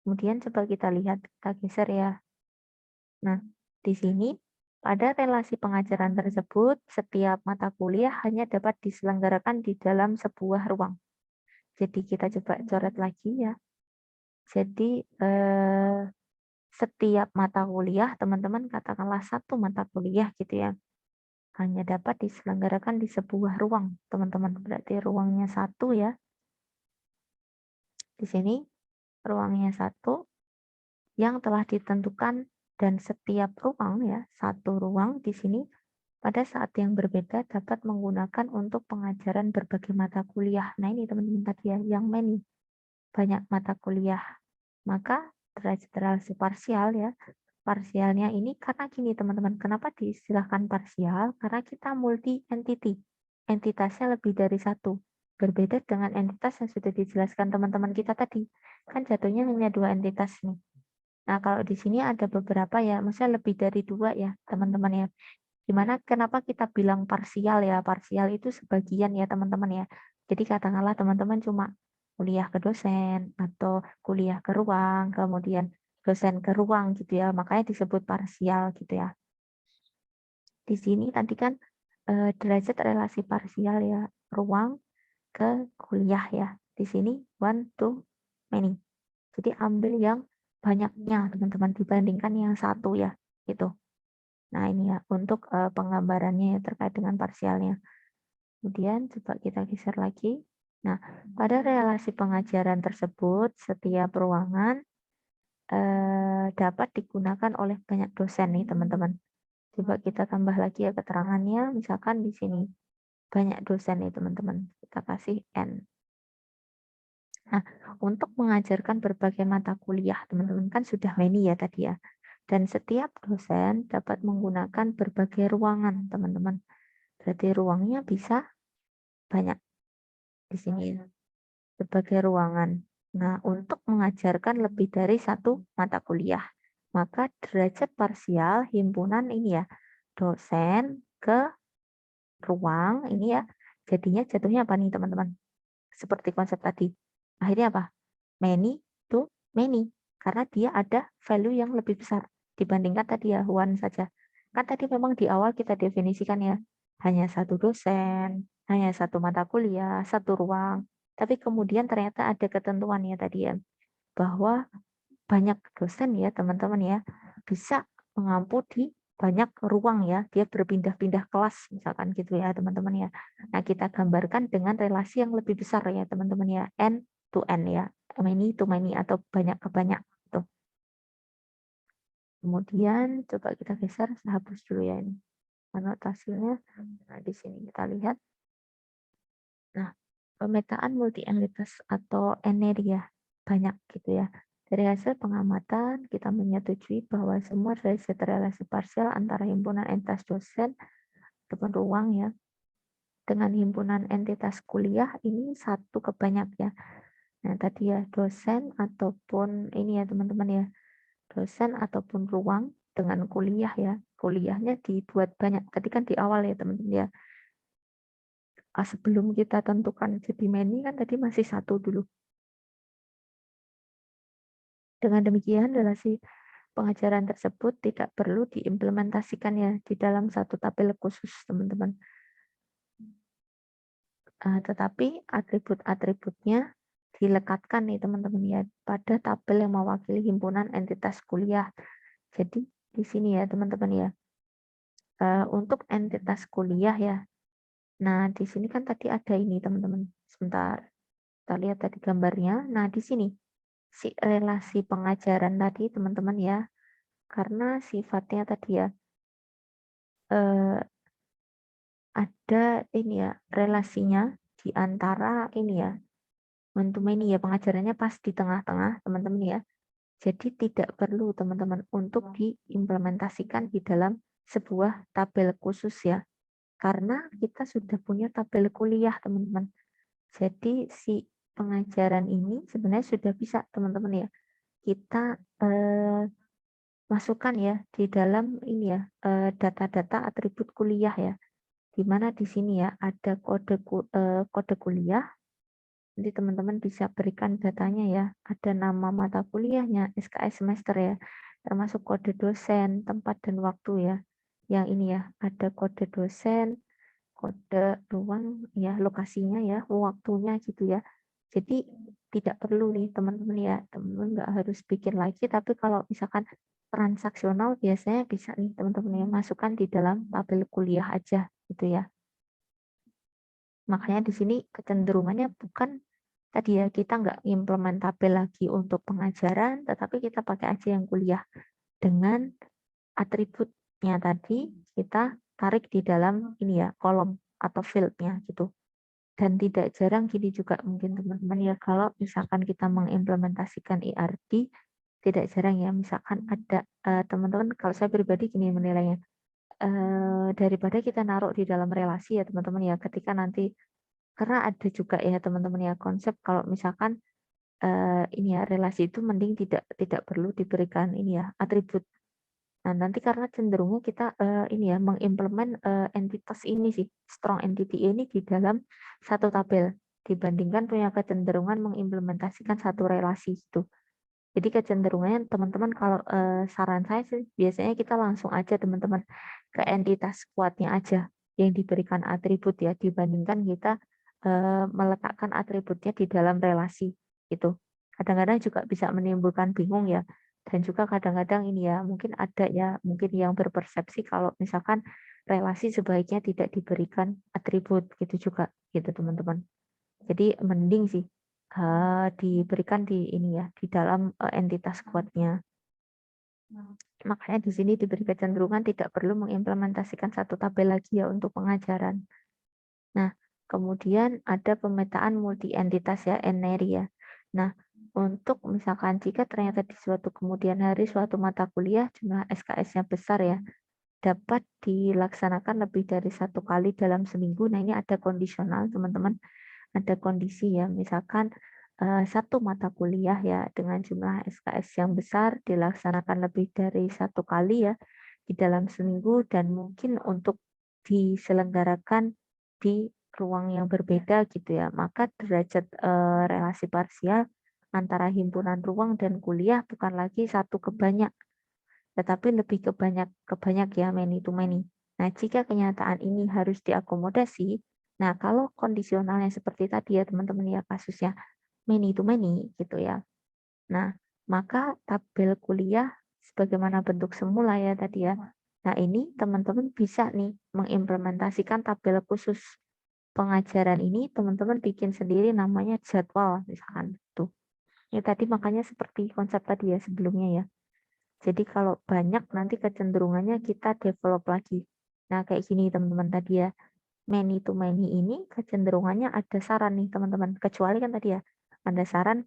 Kemudian coba kita lihat, kita geser ya. Nah, di sini pada relasi pengajaran tersebut, setiap mata kuliah hanya dapat diselenggarakan di dalam sebuah ruang. Jadi kita coba coret lagi ya. Jadi setiap mata kuliah, teman-teman katakanlah satu mata kuliah gitu ya, hanya dapat diselenggarakan di sebuah ruang, teman-teman. Berarti ruangnya satu ya. Di sini ruangnya satu yang telah ditentukan, dan setiap ruang ya, satu ruang di sini pada saat yang berbeda dapat menggunakan untuk pengajaran berbagai mata kuliah. Nah ini teman-teman tadi ya, yang many, banyak mata kuliah. Maka derajat relasi parsial ya, parsialnya ini karena gini teman-teman, kenapa diistilahkan parsial? Karena kita multi entity, entitasnya lebih dari satu. Berbeda dengan entitas yang sudah dijelaskan teman-teman kita tadi. Kan jatuhnya hanya dua entitas nih. Nah kalau di sini ada beberapa ya, maksudnya lebih dari dua ya teman-teman ya. Gimana kenapa kita bilang parsial ya? Parsial itu sebagian ya teman-teman ya. Jadi katakanlah teman-teman cuma kuliah ke dosen atau kuliah ke ruang, kemudian dosen ke ruang gitu ya. Makanya disebut parsial gitu ya. Di sini tadi kan derajat relasi parsial ya, ruang ke kuliah ya. Di sini one to many. Jadi ambil yang banyaknya teman-teman dibandingkan yang satu ya, gitu. Nah ini ya untuk penggambarannya ya terkait dengan parsialnya. Kemudian coba kita geser lagi. Nah pada relasi pengajaran tersebut setiap ruangan dapat digunakan oleh banyak dosen nih teman-teman. Coba kita tambah lagi ya keterangannya. Misalkan di sini banyak dosen nih teman-teman. Kita kasih N. Nah untuk mengajarkan berbagai mata kuliah teman-teman kan sudah many ya tadi ya. Dan setiap dosen dapat menggunakan berbagai ruangan, teman-teman. Berarti ruangnya bisa banyak di sini ya. Berbagai ruangan. Nah, untuk mengajarkan lebih dari satu mata kuliah, maka derajat parsial himpunan ini ya, dosen ke ruang ini ya, jatuhnya apa nih teman-teman? Seperti konsep tadi. Akhirnya apa? Many to many. Karena dia ada value yang lebih besar dibandingkan tadi ya one saja. Kan tadi memang di awal kita definisikan ya, hanya satu dosen, hanya satu mata kuliah, satu ruang. Tapi kemudian ternyata ada ketentuan ya tadi ya, bahwa banyak dosen ya teman-teman ya, bisa mengampu di banyak ruang ya, dia berpindah-pindah kelas misalkan gitu ya teman-teman ya. Nah kita gambarkan dengan relasi yang lebih besar ya teman-teman ya, N to N ya, many to many atau banyak ke banyak gitu. Kemudian coba kita geser, saya hapus dulu ya ini anotasinya. Nah, di sini kita lihat. Nah, pemetaan multi entitas atau energia banyak gitu ya. Dari hasil pengamatan, kita menyetujui bahwa semua relasi parsial antara himpunan entitas dosen ataupun ruang ya dengan himpunan entitas kuliah ini satu ke banyak ya. Nah, tadi ya dosen ataupun ini ya teman-teman ya, dosen ataupun ruang dengan kuliah ya. Kuliahnya dibuat banyak. Tadi kan di awal ya teman-teman ya. Sebelum kita tentukan jadi many kan tadi masih satu dulu. Dengan demikian, relasi pengajaran tersebut tidak perlu diimplementasikan ya di dalam satu tabel khusus, teman-teman. Tetapi atribut-atributnya dilekatkan nih teman-teman ya pada tabel yang mewakili himpunan entitas kuliah. Jadi di sini ya teman-teman ya, untuk entitas kuliah ya. Nah di sini kan tadi ada ini teman-teman. Sebentar, kita lihat tadi gambarnya. Nah di sini si relasi pengajaran tadi teman-teman ya, karena sifatnya tadi ya ada ini ya relasinya di antara ini ya ini ya pengajarannya pas di tengah-tengah teman-teman ya. Jadi tidak perlu teman-teman untuk diimplementasikan di dalam sebuah tabel khusus ya. Karena kita sudah punya tabel kuliah teman-teman. Jadi si pengajaran ini sebenarnya sudah bisa teman-teman ya. Kita masukkan ya di dalam ini ya data-data atribut kuliah ya. Di mana di sini ya ada kode kuliah. Nanti teman-teman bisa berikan datanya ya. Ada nama mata kuliahnya, SKS semester ya. Termasuk kode dosen, tempat dan waktu ya. Yang ini ya, ada kode dosen, kode ruang ya, lokasinya ya, waktunya gitu ya. Jadi tidak perlu nih teman-teman ya. Teman-teman nggak harus bikin lagi, tapi kalau misalkan transaksional biasanya bisa nih teman-teman ya masukkan di dalam tabel kuliah aja gitu ya. Makanya di sini kecenderungannya bukan tadi ya kita nggak implement tabel lagi untuk pengajaran, tetapi kita pakai aja yang kuliah dengan atributnya tadi kita tarik di dalam ini ya kolom atau fieldnya gitu. Dan tidak jarang gini juga mungkin teman-teman ya kalau misalkan kita mengimplementasikan ERP tidak jarang ya misalkan ada teman-teman kalau saya pribadi gini menilainya daripada kita naruh di dalam relasi ya teman-teman ya ketika nanti karena ada juga ya teman-teman ya konsep kalau misalkan ini ya relasi itu mending tidak perlu diberikan ini ya atribut. Nah nanti karena cenderungnya kita ini ya mengimplement entitas ini sih strong entity ini di dalam satu tabel dibandingkan punya kecenderungan mengimplementasikan satu relasi itu. Jadi kecenderungannya teman-teman kalau saran saya sih biasanya kita langsung aja teman-teman ke entitas kuatnya aja yang diberikan atribut ya dibandingkan kita meletakkan atributnya di dalam relasi itu. Kadang-kadang juga bisa menimbulkan bingung ya. Dan juga kadang-kadang ini ya mungkin ada ya mungkin yang berpersepsi kalau misalkan relasi sebaiknya tidak diberikan atribut gitu juga gitu teman-teman. Jadi mending sih diberikan di ini ya di dalam entitas kuatnya. Makanya di sini diberi kecenderungan tidak perlu mengimplementasikan satu tabel lagi ya untuk pengajaran. Nah, kemudian ada pemetaan multi entitas ya, NRI ya. Nah, untuk misalkan jika ternyata di suatu kemudian hari suatu mata kuliah jumlah SKS-nya besar ya, dapat dilaksanakan lebih dari satu kali dalam seminggu. Nah, ini ada kondisional teman-teman. Ada kondisi ya, misalkan satu mata kuliah ya dengan jumlah SKS yang besar dilaksanakan lebih dari satu kali ya di dalam seminggu dan mungkin untuk diselenggarakan di ruang yang berbeda gitu ya. Maka derajat relasi parsial antara himpunan ruang dan kuliah bukan lagi satu ke banyak, tetapi lebih ke banyak ya, many to many. Nah, jika kenyataan ini harus diakomodasi, nah kalau kondisionalnya seperti tadi ya teman-teman ya kasusnya many to many gitu ya. Nah, maka tabel kuliah sebagaimana bentuk semula ya tadi ya. Nah, ini teman-teman bisa nih mengimplementasikan tabel khusus pengajaran ini teman-teman bikin sendiri namanya jadwal misalkan tuh. Ya tadi makanya seperti konsep tadi ya sebelumnya ya. Jadi kalau banyak nanti kecenderungannya kita develop lagi. Nah kayak gini teman-teman tadi ya. Many to many ini kecenderungannya ada saran nih teman-teman. Kecuali kan tadi ya ada saran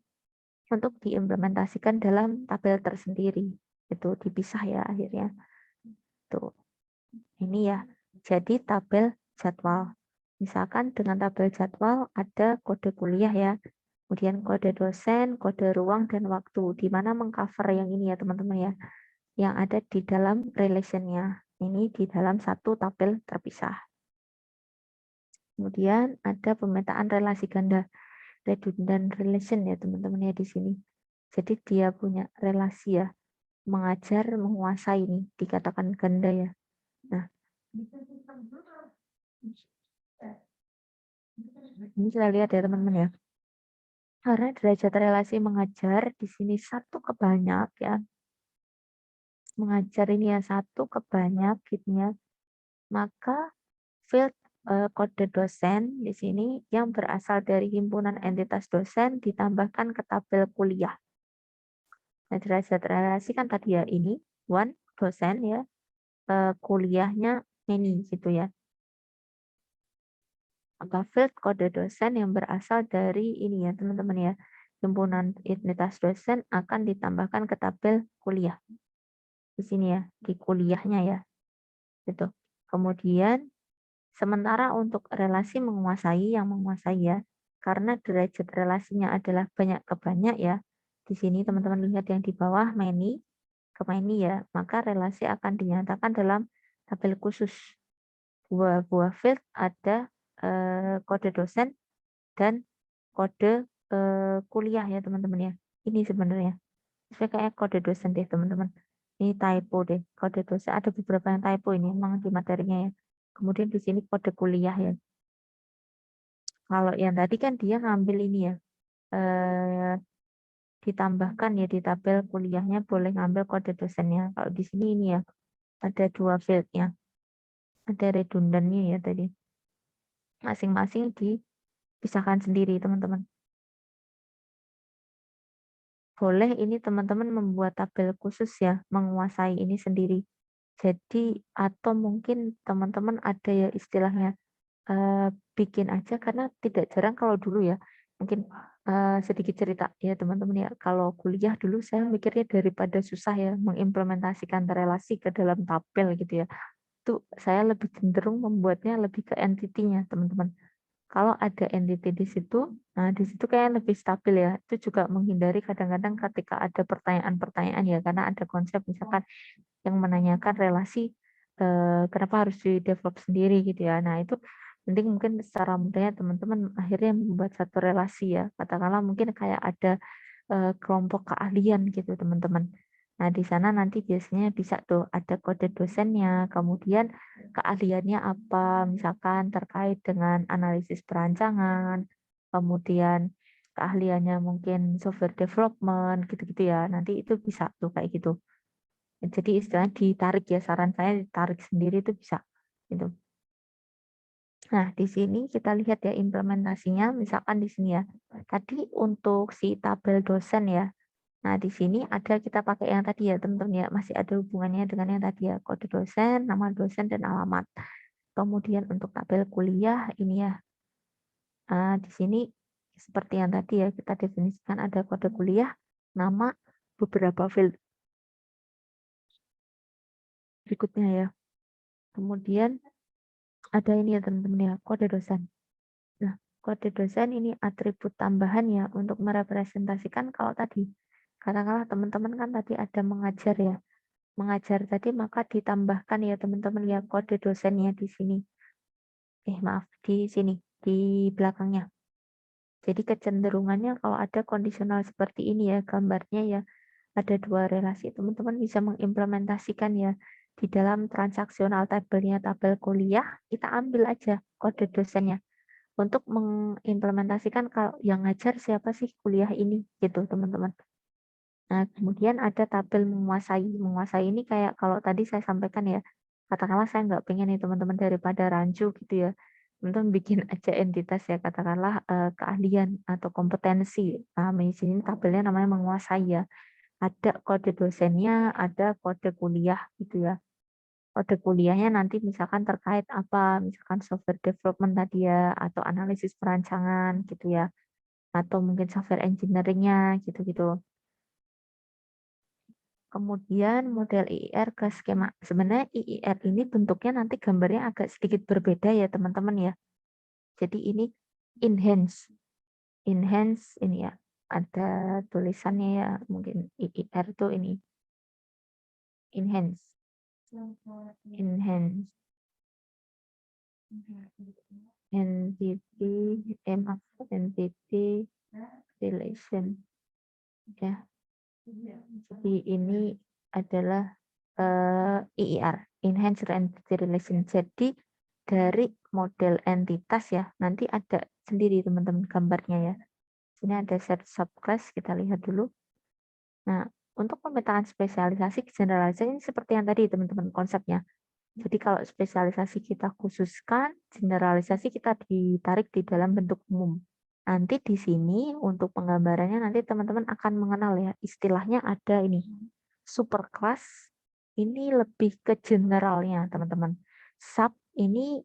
untuk diimplementasikan dalam tabel tersendiri. Itu dipisah ya akhirnya. Tuh. Ini ya. Jadi tabel jadwal. Misalkan dengan tabel jadwal ada kode kuliah ya. Kemudian kode dosen, kode ruang, dan waktu. Di mana mengcover yang ini ya teman-teman ya. Yang ada di dalam relation-nya. Ini di dalam satu tabel terpisah. Kemudian ada pemetaan relasi ganda. Redundant relation ya teman-teman ya di sini. Jadi dia punya relasi ya. Mengajar, menguasai nih. Dikatakan ganda ya. Nah. Ini kita lihat ya teman-teman ya. Karena derajat relasi mengajar di sini satu ke banyak ya. Mengajar ini ya satu ke banyak gitu ya. Maka field kode dosen di sini yang berasal dari himpunan entitas dosen ditambahkan ke tabel kuliah. Nah, derajat relasi kan tadi ya ini one dosen ya, kuliahnya many gitu ya. Maka field kode dosen yang berasal dari ini ya teman-teman ya, himpunan entitas dosen akan ditambahkan ke tabel kuliah. Di sini ya, di kuliahnya ya. Gitu. Kemudian sementara untuk relasi menguasai yang menguasai ya, karena derajat relasinya adalah banyak ke banyak ya. Di sini teman-teman lihat yang di bawah many ke many ya, maka relasi akan dinyatakan dalam tabel khusus. Dua buah field ada kode dosen dan kode kuliah ya teman-teman ya. Ini sebenarnya. Saya kayak kode dosen deh teman-teman. Ini typo deh. Kode dosen ada beberapa yang typo ini memang di materinya ya. Kemudian di sini kode kuliah ya. Kalau yang tadi kan dia ngambil ini ya. Ditambahkan ya di tabel kuliahnya boleh ngambil kode dosennya. Kalau di sini ini ya. Ada dua fieldnya. Ada redundannya ya tadi. Masing-masing dipisahkan sendiri teman-teman. Boleh ini teman-teman membuat tabel khusus ya, menguasai ini sendiri. Jadi atau mungkin teman-teman ada ya istilahnya bikin aja karena tidak jarang kalau dulu ya, mungkin sedikit cerita ya teman-teman ya. Kalau kuliah dulu saya mikirnya daripada susah ya mengimplementasikan relasi ke dalam tabel gitu ya. Itu saya lebih cenderung membuatnya lebih ke entity-nya teman-teman. Kalau ada entity di situ, nah di situ kayak lebih stabil ya. Itu juga menghindari kadang-kadang ketika ada pertanyaan-pertanyaan ya, karena ada konsep misalkan yang menanyakan relasi kenapa harus di-develop sendiri gitu ya. Nah itu penting mungkin secara mudahnya teman-teman akhirnya membuat satu relasi ya. Katakanlah mungkin kayak ada kelompok keahlian gitu teman-teman. Nah di sana nanti biasanya bisa tuh ada kode dosennya, kemudian keahliannya apa, misalkan terkait dengan analisis perancangan, kemudian keahliannya mungkin software development gitu-gitu ya. Nanti itu bisa tuh kayak gitu. Jadi istilahnya ditarik ya, saran saya ditarik sendiri itu bisa gitu. Nah, di sini kita lihat ya implementasinya, misalkan di sini ya. Tadi untuk si tabel dosen ya. Nah, di sini ada kita pakai yang tadi ya, teman-teman ya, masih ada hubungannya dengan yang tadi ya, kode dosen, nama dosen dan alamat. Kemudian untuk tabel kuliah ini ya. Di sini seperti yang tadi ya, kita definisikan ada kode kuliah, nama, beberapa field berikutnya ya. Kemudian ada ini ya teman-teman ya, kode dosen. Nah, kode dosen ini atribut tambahan ya untuk merepresentasikan kalau tadi. Katakanlah teman-teman kan tadi ada mengajar ya. Mengajar tadi maka ditambahkan ya teman-teman ya kode dosennya di sini. Maaf, di sini, di belakangnya. Jadi kecenderungannya kalau ada kondisional seperti ini ya, gambarnya ya ada dua relasi, teman-teman bisa mengimplementasikan ya di dalam transaksional tabelnya tabel kuliah, kita ambil aja kode dosennya untuk mengimplementasikan kalau yang ngajar siapa sih kuliah ini gitu teman-teman. Nah kemudian ada tabel menguasai. Menguasai ini kayak kalau tadi saya sampaikan ya, katakanlah saya nggak pengen nih teman-teman daripada rancu gitu ya, teman-teman bikin aja entitas ya, katakanlah keahlian atau kompetensi. Nah, di sini tabelnya namanya menguasai ya. Ada kode dosennya, ada kode kuliah gitu ya. Kode kuliahnya nanti misalkan terkait apa, misalkan software development tadi ya, atau analisis perancangan gitu ya, atau mungkin software engineering-nya gitu-gitu. Kemudian model IIR ke skema. Sebenarnya IIR ini bentuknya nanti gambarnya agak sedikit berbeda ya teman-teman ya. Jadi ini enhance. Enhance ini ya. Ada tulisannya ya, mungkin IIR itu ini. Enhance. Enhance. Entity relation. Ya. Jadi ini adalah IIR, Enhanced Entity Relation. Jadi dari model entitas ya, nanti ada sendiri teman-teman gambarnya ya. Sini ada set subclass, kita lihat dulu. Nah, untuk pemetaan spesialisasi generalisasi ini seperti yang tadi teman-teman konsepnya. Jadi kalau spesialisasi kita khususkan, generalisasi kita ditarik di dalam bentuk umum. Nanti di sini untuk penggambarannya nanti teman-teman akan mengenal ya, istilahnya ada ini superclass, ini lebih ke generalnya teman-teman. Sub ini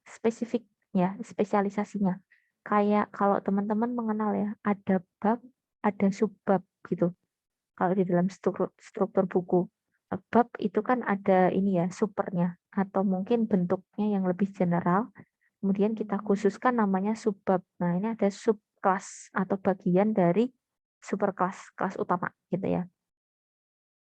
spesifik ya, spesialisasinya. Kayak kalau teman-teman mengenal ya, ada bab, ada subbab gitu. Kalau di dalam struktur buku. Bab itu kan ada ini ya, supernya atau mungkin bentuknya yang lebih general. Kemudian kita khususkan namanya subbab. Nah, ini ada subkelas atau bagian dari superkelas, kelas utama gitu ya.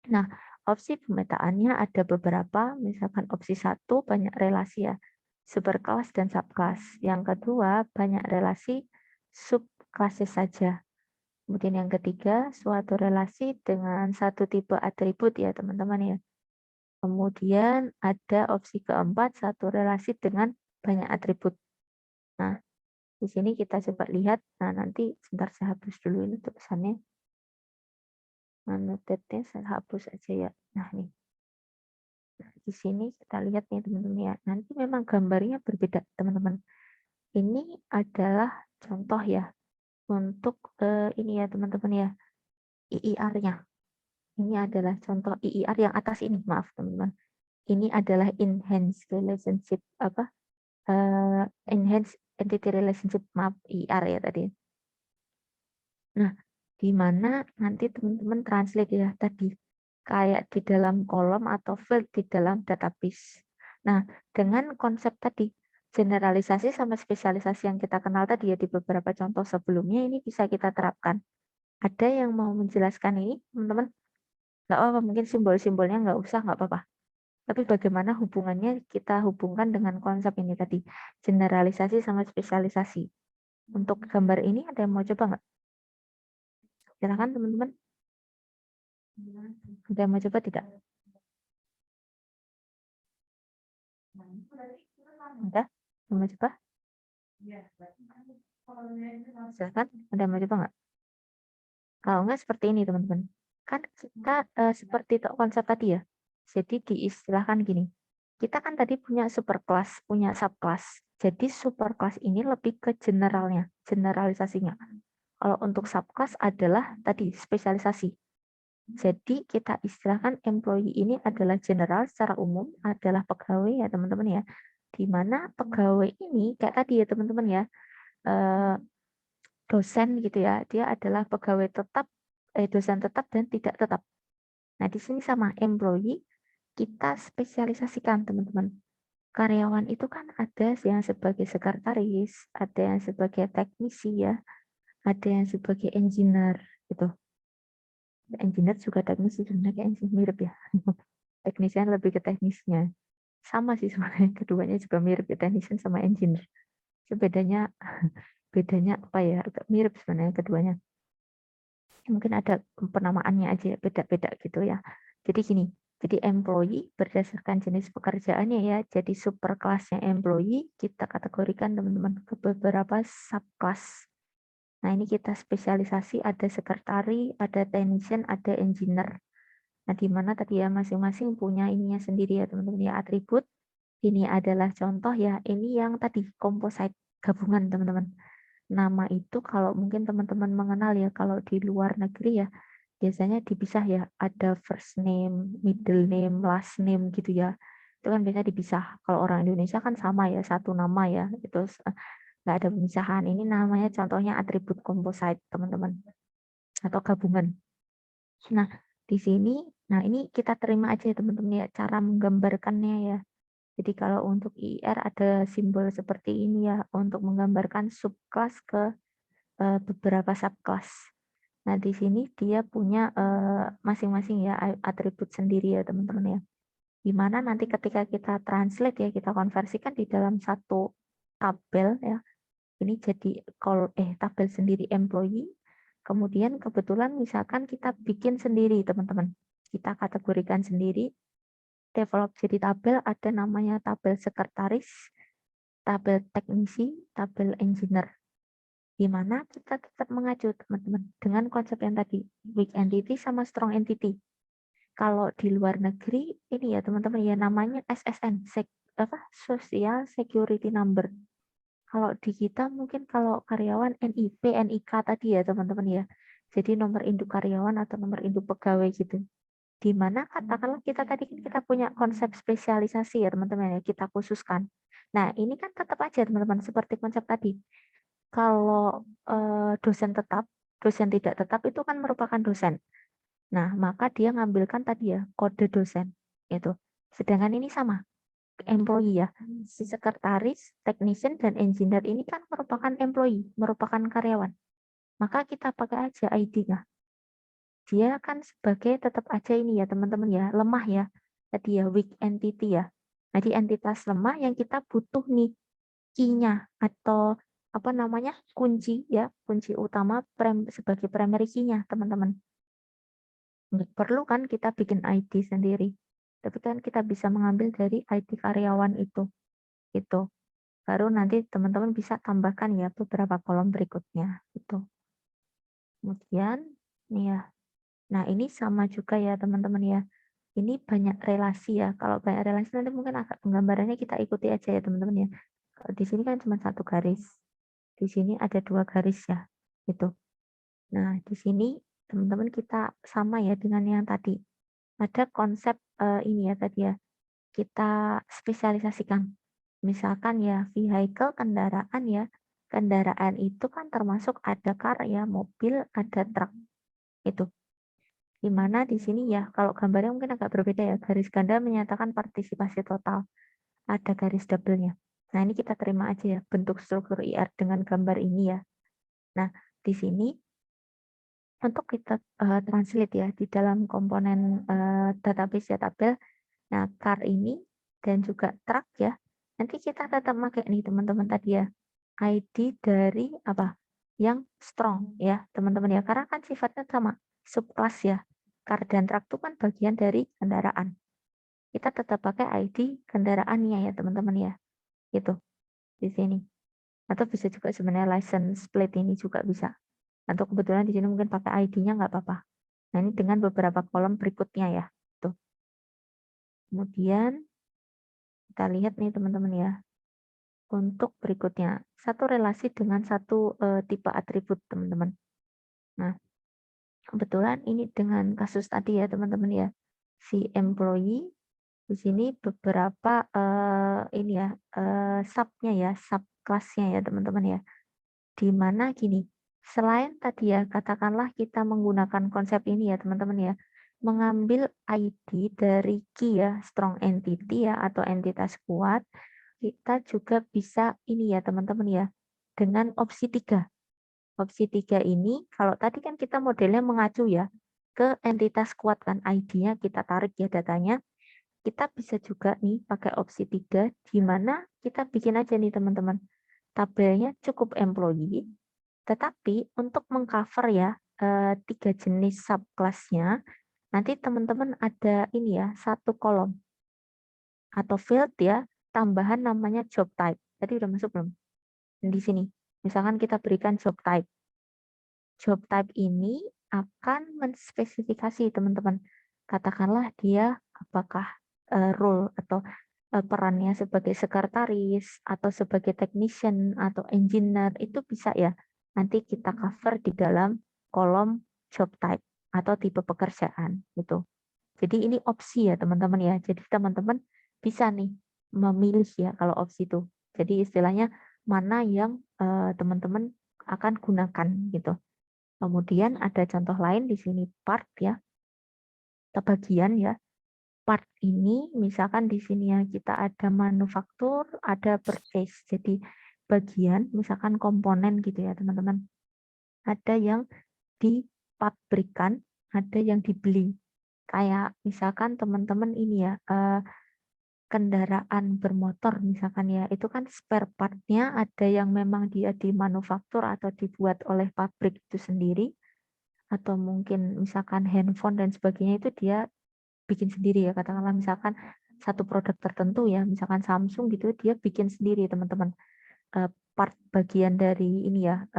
Nah, opsi pemetaannya ada beberapa, misalkan opsi 1 banyak relasi ya, superkelas dan subkelas. Yang kedua banyak relasi subkelasnya saja. Kemudian yang ketiga, suatu relasi dengan satu tipe atribut ya teman-teman ya. Kemudian ada opsi keempat, satu relasi dengan banyak atribut. Nah, di sini kita coba lihat. Nah, nanti sebentar saya hapus dulu ini tulisannya. Annotate-nya saya hapus aja ya. Nah, nih. Nah, di sini kita lihat nih teman-teman ya. Nanti memang gambarnya berbeda teman-teman. Ini adalah contoh ya untuk ini ya teman-teman ya. IIR-nya. Ini adalah contoh IIR yang atas ini, maaf teman-teman. Ini adalah enhanced relationship enhanced entity relationship, maaf IIR ya tadi. Nah, di mana nanti teman-teman translate ya tadi kayak di dalam kolom atau field di dalam database. Nah, dengan konsep tadi generalisasi sama spesialisasi yang kita kenal tadi ya di beberapa contoh sebelumnya ini bisa kita terapkan. Ada yang mau menjelaskan ini, teman-teman? Nggak apa-apa, mungkin simbol-simbolnya nggak usah, nggak apa-apa. Tapi bagaimana hubungannya kita hubungkan dengan konsep ini tadi, generalisasi sama spesialisasi. Untuk gambar ini ada yang mau coba nggak? Silakan teman-teman. Ada yang mau coba tidak? Ada? Yang mau coba? Silakan, ada yang mau coba nggak? Kalau nggak seperti ini teman-teman. Kan kita seperti konsep tadi ya. Jadi diistilahkan gini. Kita kan tadi punya superclass, punya subclass. Jadi superclass ini lebih ke generalnya, generalisasinya. Kalau untuk subclass adalah tadi spesialisasi. Jadi kita istilahkan employee ini adalah general secara umum, adalah pegawai ya teman-teman ya. Di mana pegawai ini kayak tadi ya teman-teman ya, dosen gitu ya, dia adalah pegawai tetap, dosen tetap dan tidak tetap. Nah di sini sama employee kita spesialisasikan teman-teman. Karyawan itu kan ada yang sebagai sekretaris, ada yang sebagai teknisi ya, ada yang sebagai engineer gitu. Engineer juga teknisi sebenarnya mirip ya. Teknisian lebih ke teknisnya. Sama sih sebenarnya keduanya juga mirip ya, technician sama engineer. Bedanya apa ya? Agak mirip sebenarnya keduanya. Mungkin ada penamaannya aja beda-beda gitu ya. Jadi gini, jadi employee berdasarkan jenis pekerjaannya ya. Jadi superkelasnya employee kita kategorikan teman-teman ke beberapa subkelas. Nah, ini kita spesialisasi, ada sekretari, ada technician, ada engineer. Nah, di mana tadi ya masing-masing punya ininya sendiri ya teman-teman ya, atribut. Ini adalah contoh ya, ini yang tadi composite gabungan teman-teman. Nama itu kalau mungkin teman-teman mengenal ya, kalau di luar negeri ya, biasanya dipisah ya, ada first name, middle name, last name gitu ya. Itu kan biasanya dipisah. Kalau orang Indonesia kan sama ya, satu nama ya, itu nggak ada pemisahan. Ini namanya contohnya atribut composite teman-teman, atau gabungan. Nah, di sini, nah ini kita terima aja ya teman-teman ya, cara menggambarkannya ya. Jadi kalau untuk IR ada simbol seperti ini ya, untuk menggambarkan subclass ke beberapa subclass. Nah, di sini dia punya masing-masing ya atribut sendiri ya teman-teman ya. Dimana nanti ketika kita translate ya, kita konversikan di dalam satu tabel ya. Ini jadi tabel sendiri employee. Kemudian kebetulan misalkan kita bikin sendiri teman-teman. Kita kategorikan sendiri, develop jadi tabel, ada namanya tabel sekretaris, tabel teknisi, tabel engineer. Di mana kita tetap mengacu teman-teman dengan konsep yang tadi, weak entity sama strong entity. Kalau di luar negeri ini ya teman-teman ya namanya SSN, Social Security Number. Kalau di kita mungkin kalau karyawan NIP, NIK tadi ya teman-teman ya. Jadi nomor induk karyawan atau nomor induk pegawai gitu. Di mana katakanlah kita tadi kita punya konsep spesialisasi ya teman-teman ya, kita khususkan. Nah, ini kan tetap aja teman-teman seperti konsep tadi. Kalau dosen tetap, dosen tidak tetap itu kan merupakan dosen. Nah, maka dia ngambilkan tadi ya kode dosen itu. Sedangkan ini sama, employee ya. Si sekretaris, technician dan engineer ini kan merupakan employee, merupakan karyawan. Maka kita pakai aja ID-nya. Dia kan sebagai tetap aja ini ya teman-teman ya, lemah ya. Tadi ya weak entity ya. Jadi entitas lemah yang kita butuh nih key-nya atau apa namanya kunci ya, kunci utama sebagai primary key-nya teman-teman. Nggak perlu kan kita bikin ID sendiri, tapi kan kita bisa mengambil dari ID karyawan itu. Itu baru nanti teman-teman bisa tambahkan ya beberapa kolom berikutnya itu. Kemudian nih ya, nah ini sama juga ya teman-teman ya, ini banyak relasi ya. Kalau banyak relasi nanti mungkin agak penggambarannya kita ikuti aja ya teman-teman ya. Kalau di sini kan cuma satu garis, di sini ada dua garis ya gitu. Nah di sini teman-teman kita sama ya dengan yang tadi, ada konsep ini ya tadi ya, kita spesialisasikan. Misalkan ya vehicle kendaraan ya, kendaraan itu kan termasuk ada car ya, mobil, ada truk itu. Dimana di sini ya, kalau gambarnya mungkin agak berbeda ya, garis ganda menyatakan partisipasi total, ada garis double-nya. Nah ini kita terima aja ya bentuk struktur IR dengan gambar ini ya. Nah di sini untuk kita translate ya di dalam komponen database ya tabel. Nah, car ini dan juga truck ya. Nanti kita tetap pakai nih teman-teman tadi ya. ID dari apa? Yang strong ya, teman-teman ya. Karena kan sifatnya sama, subclass ya. Car dan truck itu kan bagian dari kendaraan. Kita tetap pakai ID kendaraannya ya, teman-teman ya. Itu di sini. Atau bisa juga sebenarnya license plate ini juga bisa. Atau kebetulan di sini mungkin pakai ID-nya nggak apa-apa. Nah, ini dengan beberapa kolom berikutnya ya. Tuh. Kemudian kita lihat nih teman-teman ya. Untuk berikutnya, satu relasi dengan satu tipe atribut teman-teman. Nah, kebetulan ini dengan kasus tadi ya teman-teman ya. Si employee di sini beberapa ini ya subnya ya, subclassnya ya teman-teman ya. Di mana gini, selain tadi ya katakanlah kita menggunakan konsep ini ya teman-teman ya, mengambil ID dari key ya, strong entity ya atau entitas kuat, kita juga bisa ini ya teman-teman ya, dengan opsi 3. Opsi 3 ini, kalau tadi kan kita modelnya mengacu ya, ke entitas kuat kan, ID-nya kita tarik ya datanya, kita bisa juga nih pakai opsi 3, di mana kita bikin aja nih teman-teman, tabelnya cukup employee, tetapi untuk mengcover ya 3 jenis subclass-nya, nanti teman-teman ada ini ya, satu kolom atau field ya, tambahan namanya job type. Tadi udah masuk belum? Di sini. Misalkan kita berikan job type. Job type ini akan menspesifikasi teman-teman. Katakanlah dia apakah role atau perannya sebagai sekretaris atau sebagai technician atau engineer itu bisa ya nanti kita cover di dalam kolom job type atau tipe pekerjaan gitu. Jadi ini opsi ya teman-teman ya. Jadi teman-teman bisa nih memilih ya kalau opsi itu. Jadi istilahnya mana yang teman-teman akan gunakan gitu. Kemudian ada contoh lain di sini part ya, atau bagian ya. Part ini misalkan di sini ya kita ada manufaktur, ada purchase. Jadi bagian misalkan komponen gitu ya teman-teman. Ada yang dipabrikan, ada yang dibeli. Kayak misalkan teman-teman ini ya kendaraan bermotor misalkan ya, itu kan spare part-nya ada yang memang dia dimanufaktur atau dibuat oleh pabrik itu sendiri, atau mungkin misalkan handphone dan sebagainya itu dia bikin sendiri ya, katakanlah misalkan satu produk tertentu ya, misalkan Samsung gitu dia bikin sendiri teman-teman. Part bagian dari ini ya,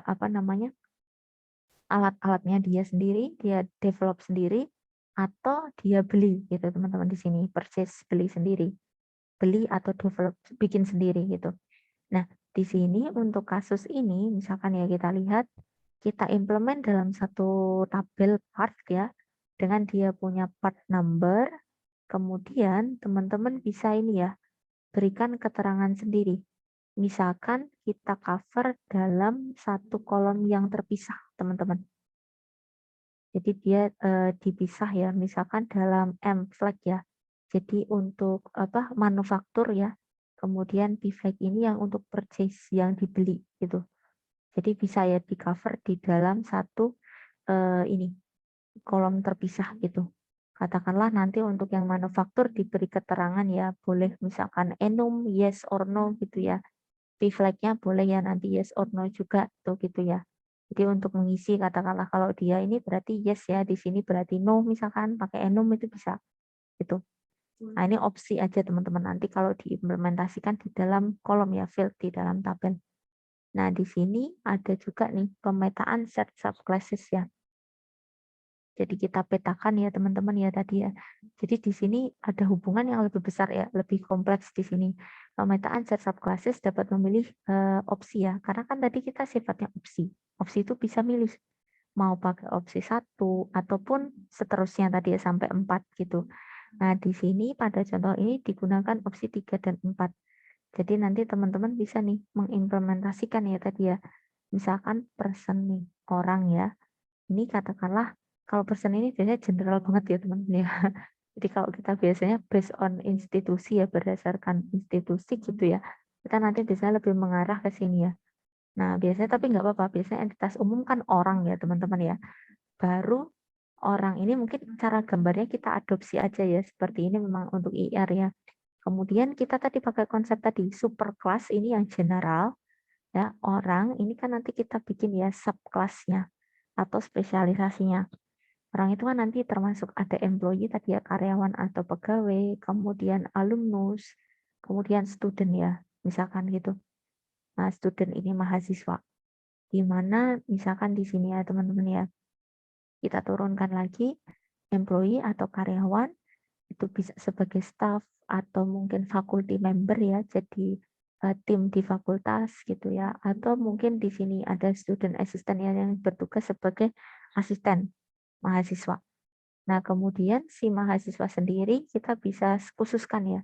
apa namanya, alat-alatnya dia sendiri, dia develop sendiri, atau dia beli gitu teman-teman di sini, purchase beli sendiri. Beli atau develop bikin sendiri gitu. Nah, di sini untuk kasus ini misalkan ya kita lihat kita implement dalam satu tabel part ya dengan dia punya part number, kemudian teman-teman bisa ini ya berikan keterangan sendiri. Misalkan kita cover dalam satu kolom yang terpisah, teman-teman. Jadi dia dipisah ya, misalkan dalam M flag ya. Jadi untuk apa manufaktur ya. Kemudian P flag ini yang untuk purchase yang dibeli gitu. Jadi bisa ya di cover di dalam satu ini kolom terpisah gitu. Katakanlah nanti untuk yang manufaktur diberi keterangan ya, boleh misalkan enum yes or no gitu ya. P flag-nya boleh ya nanti yes or no juga tuh gitu ya. Jadi untuk mengisi katakanlah kalau dia ini berarti yes ya, di sini berarti no misalkan pakai enum itu bisa gitu. Nah, ini opsi aja teman-teman nanti kalau diimplementasikan di dalam kolom ya field di dalam tabel. Nah, di sini ada juga nih pemetaan set subclasses ya. Jadi kita petakan ya teman-teman ya tadi ya. Jadi di sini ada hubungan yang lebih besar ya, lebih kompleks di sini. Pemetaan set subclasses dapat memilih opsi ya, karena kan tadi kita sifatnya opsi. Opsi itu bisa milih mau pakai opsi 1 ataupun seterusnya tadi ya sampai 4 gitu. Nah, di sini pada contoh ini digunakan opsi 3 dan 4. Jadi nanti teman-teman bisa nih mengimplementasikan ya tadi ya. Misalkan person nih, orang ya. Ini katakanlah kalau person ini biasanya general banget ya teman-teman ya. Jadi kalau kita biasanya based on institusi ya, berdasarkan institusi gitu ya, kita nanti bisa lebih mengarah ke sini ya. Nah biasanya tapi nggak apa-apa, biasanya entitas umum kan orang ya teman-teman ya. Baru orang ini mungkin cara gambarnya kita adopsi aja ya, seperti ini memang untuk IR ya. Kemudian kita tadi pakai konsep tadi, superclass ini yang general, ya orang ini kan nanti kita bikin ya subclassnya atau spesialisasinya. Orang itu kan nanti termasuk ada employee tadi ya, karyawan atau pegawai, kemudian alumnus, kemudian student ya, misalkan gitu. Nah, student ini mahasiswa. Di mana misalkan di sini ya teman-teman ya, kita turunkan lagi employee atau karyawan, itu bisa sebagai staff atau mungkin faculty member ya, jadi tim di fakultas gitu ya, atau mungkin di sini ada student assistant yang bertugas sebagai asisten mahasiswa. Nah, kemudian si mahasiswa sendiri kita bisa khususkan ya.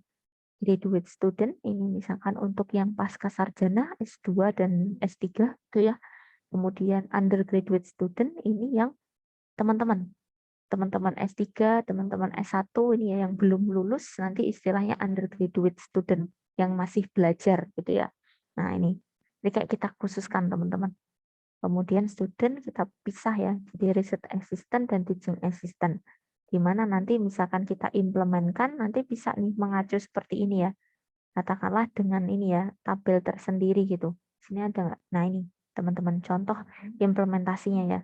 Graduate student ini misalkan untuk yang pasca sarjana S2 dan S3 itu ya. Kemudian undergraduate student ini yang teman-teman S3, teman-teman S1 ini ya yang belum lulus nanti istilahnya undergraduate student yang masih belajar gitu ya. Nah, ini kayak kita khususkan teman-teman. Kemudian student kita pisah ya, jadi research assistant dan teaching assistant. Di mana nanti misalkan kita implementkan, nanti bisa nih mengacu seperti ini ya. Katakanlah dengan ini ya, tabel tersendiri gitu. Sini ada nggak? Nah ini teman-teman contoh implementasinya ya.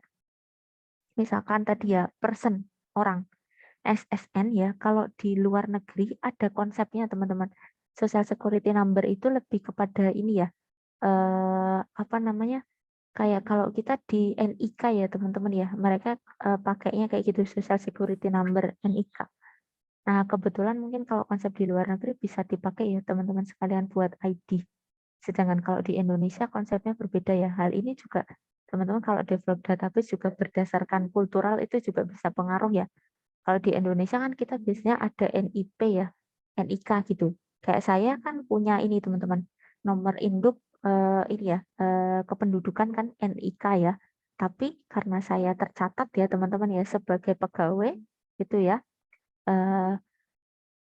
Misalkan tadi ya person, orang. SSN ya, kalau di luar negeri ada konsepnya teman-teman. Social Security Number itu lebih kepada ini ya, apa namanya, kayak kalau kita di NIK ya teman-teman ya, mereka pakainya kayak gitu Social Security Number NIK. Nah, kebetulan mungkin kalau konsep di luar negeri bisa dipakai ya teman-teman sekalian buat ID. Sedangkan kalau di Indonesia konsepnya berbeda ya. Hal ini juga teman-teman kalau develop database juga berdasarkan kultural itu juga bisa pengaruh ya. Kalau di Indonesia kan kita biasanya ada NIP ya, NIK gitu. Kayak saya kan punya ini teman-teman, nomor induk ini ya, kependudukan kan NIK ya. Tapi karena saya tercatat ya teman-teman ya sebagai pegawai gitu ya, eh,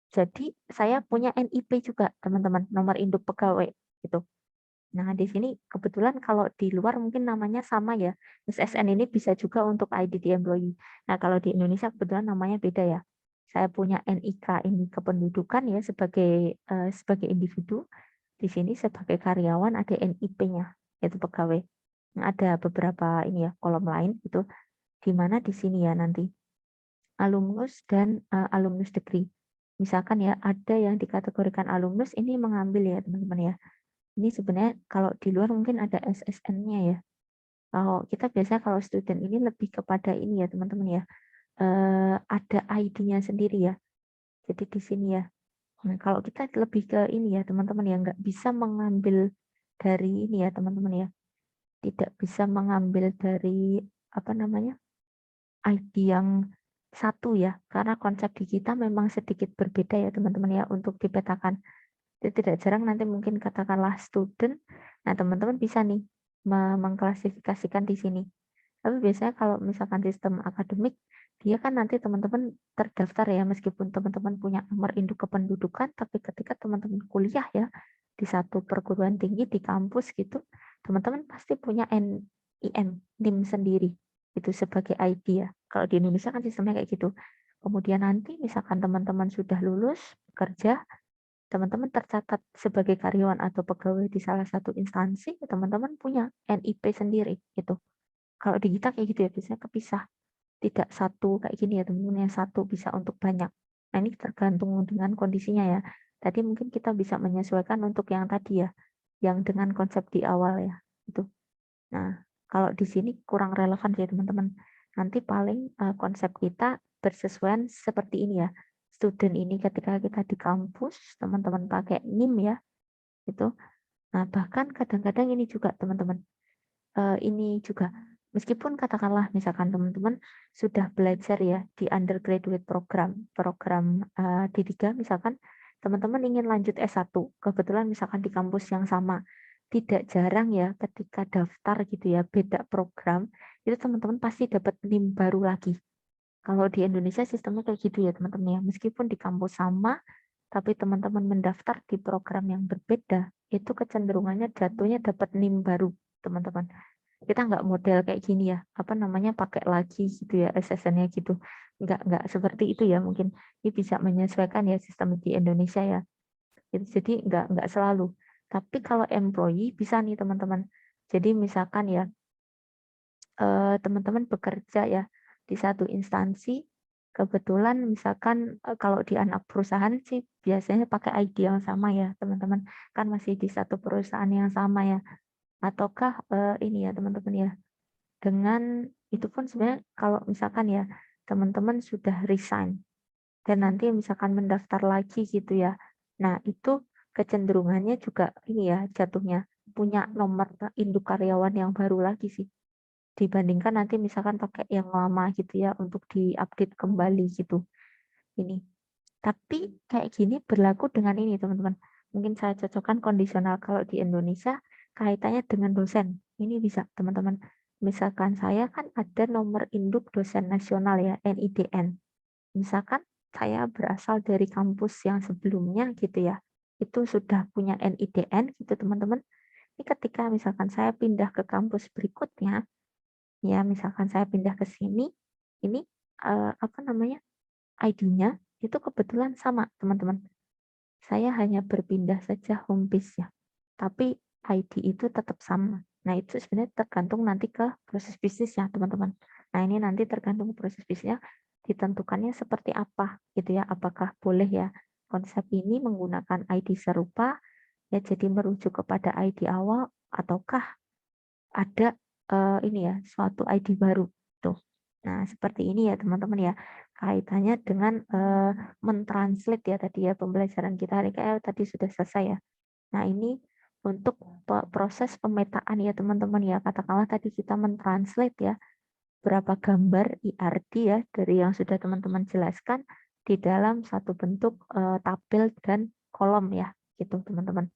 jadi saya punya NIP juga teman-teman, nomor induk pegawai gitu. Nah, di sini kebetulan kalau di luar mungkin namanya sama ya. SSN ini bisa juga untuk ID di employee. Nah, kalau di Indonesia kebetulan namanya beda ya. Saya punya NIK ini kependudukan ya sebagai individu. Di sini sebagai karyawan ada NIP-nya, yaitu pegawai. Nah, ada beberapa ini ya kolom lain itu di mana di sini ya nanti alumnus dan alumnus degree. Misalkan ya ada yang dikategorikan alumnus ini mengambil ya teman-teman ya. Ini sebenarnya kalau di luar mungkin ada SSN-nya ya. Kalau kita biasanya kalau student ini lebih kepada ini ya teman-teman ya. Ada ID-nya sendiri ya. Jadi di sini ya. Nah, kalau kita lebih ke ini ya teman-teman ya, nggak bisa mengambil dari ini ya teman-teman ya. Tidak bisa mengambil dari apa namanya ID yang satu ya. Karena konsep di kita memang sedikit berbeda ya teman-teman ya untuk dipetakan. Tidak jarang nanti mungkin katakanlah student, nah teman-teman bisa nih mengklasifikasikan di sini. Tapi biasanya kalau misalkan sistem akademik, dia kan nanti teman-teman terdaftar ya, meskipun teman-teman punya nomor induk kependudukan, tapi ketika teman-teman kuliah ya, di satu perguruan tinggi, di kampus gitu, teman-teman pasti punya NIM sendiri, itu sebagai ID ya. Kalau di Indonesia kan sistemnya kayak gitu. Kemudian nanti misalkan teman-teman sudah lulus, bekerja, teman-teman tercatat sebagai karyawan atau pegawai di salah satu instansi, teman-teman punya NIP sendiri gitu. Kalau di kita kayak gitu ya, biasanya kepisah. Tidak satu kayak gini ya teman-teman, yang satu bisa untuk banyak. Nah ini tergantung dengan kondisinya ya. Tadi mungkin kita bisa menyesuaikan untuk yang tadi ya, yang dengan konsep di awal ya. Itu. Nah, kalau di sini kurang relevan sih teman-teman. Nanti paling konsep kita bersesuaian seperti ini ya. Student ini ketika kita di kampus, teman-teman pakai NIM ya, itu. Nah, bahkan kadang-kadang ini juga teman-teman, ini juga meskipun katakanlah misalkan teman-teman sudah belajar ya di undergraduate program D3 misalkan teman-teman ingin lanjut S1, kebetulan misalkan di kampus yang sama, tidak jarang ya ketika daftar gitu ya beda program, itu teman-teman pasti dapat NIM baru lagi. Kalau di Indonesia sistemnya kayak gitu ya teman-teman ya, meskipun di kampus sama, tapi teman-teman mendaftar di program yang berbeda, itu kecenderungannya jatuhnya dapat NIM baru teman-teman. Kita nggak model kayak gini ya, apa namanya pakai lagi gitu ya SSN-nya gitu. Nggak seperti itu ya mungkin. Ini bisa menyesuaikan ya sistem di Indonesia ya. Jadi nggak selalu. Tapi kalau employee bisa nih teman-teman. Jadi misalkan ya teman-teman bekerja ya di satu instansi, kebetulan misalkan kalau di anak perusahaan sih biasanya pakai ID yang sama ya teman-teman. Kan masih di satu perusahaan yang sama ya. Ataukah ini ya teman-teman ya. Dengan itu pun sebenarnya kalau misalkan ya teman-teman sudah resign dan nanti misalkan mendaftar lagi gitu ya. Nah, itu kecenderungannya juga ini ya jatuhnya punya nomor induk karyawan yang baru lagi sih. Dibandingkan nanti misalkan pakai yang lama gitu ya untuk diupdate kembali gitu. Ini. Tapi kayak gini berlaku dengan ini teman-teman. Mungkin saya cocokkan kondisional kalau di Indonesia kaitannya dengan dosen. Ini bisa teman-teman. Misalkan saya kan ada nomor induk dosen nasional ya, NIDN. Misalkan saya berasal dari kampus yang sebelumnya gitu ya. Itu sudah punya NIDN gitu teman-teman. Ini ketika misalkan saya pindah ke kampus berikutnya, ya misalkan saya pindah ke sini, ini apa namanya? ID-nya itu kebetulan sama teman-teman. Saya hanya berpindah saja home base-nya, tapi ID itu tetap sama. Nah, itu sebenarnya tergantung nanti ke proses bisnisnya, teman-teman. Nah, ini nanti tergantung proses bisnisnya, ditentukannya seperti apa, gitu ya. Apakah boleh ya konsep ini menggunakan ID serupa, ya jadi merujuk kepada ID awal, ataukah ada ini ya, suatu ID baru. Tuh. Nah, seperti ini ya, teman-teman ya. kaitannya dengan mentranslate ya tadi ya pembelajaran kita hari kayak tadi sudah selesai ya. Nah ini untuk proses pemetaan ya teman-teman ya, katakanlah tadi kita mentranslate ya berapa gambar IRT ya dari yang sudah teman-teman jelaskan di dalam satu bentuk tabel dan kolom ya gitu teman-teman.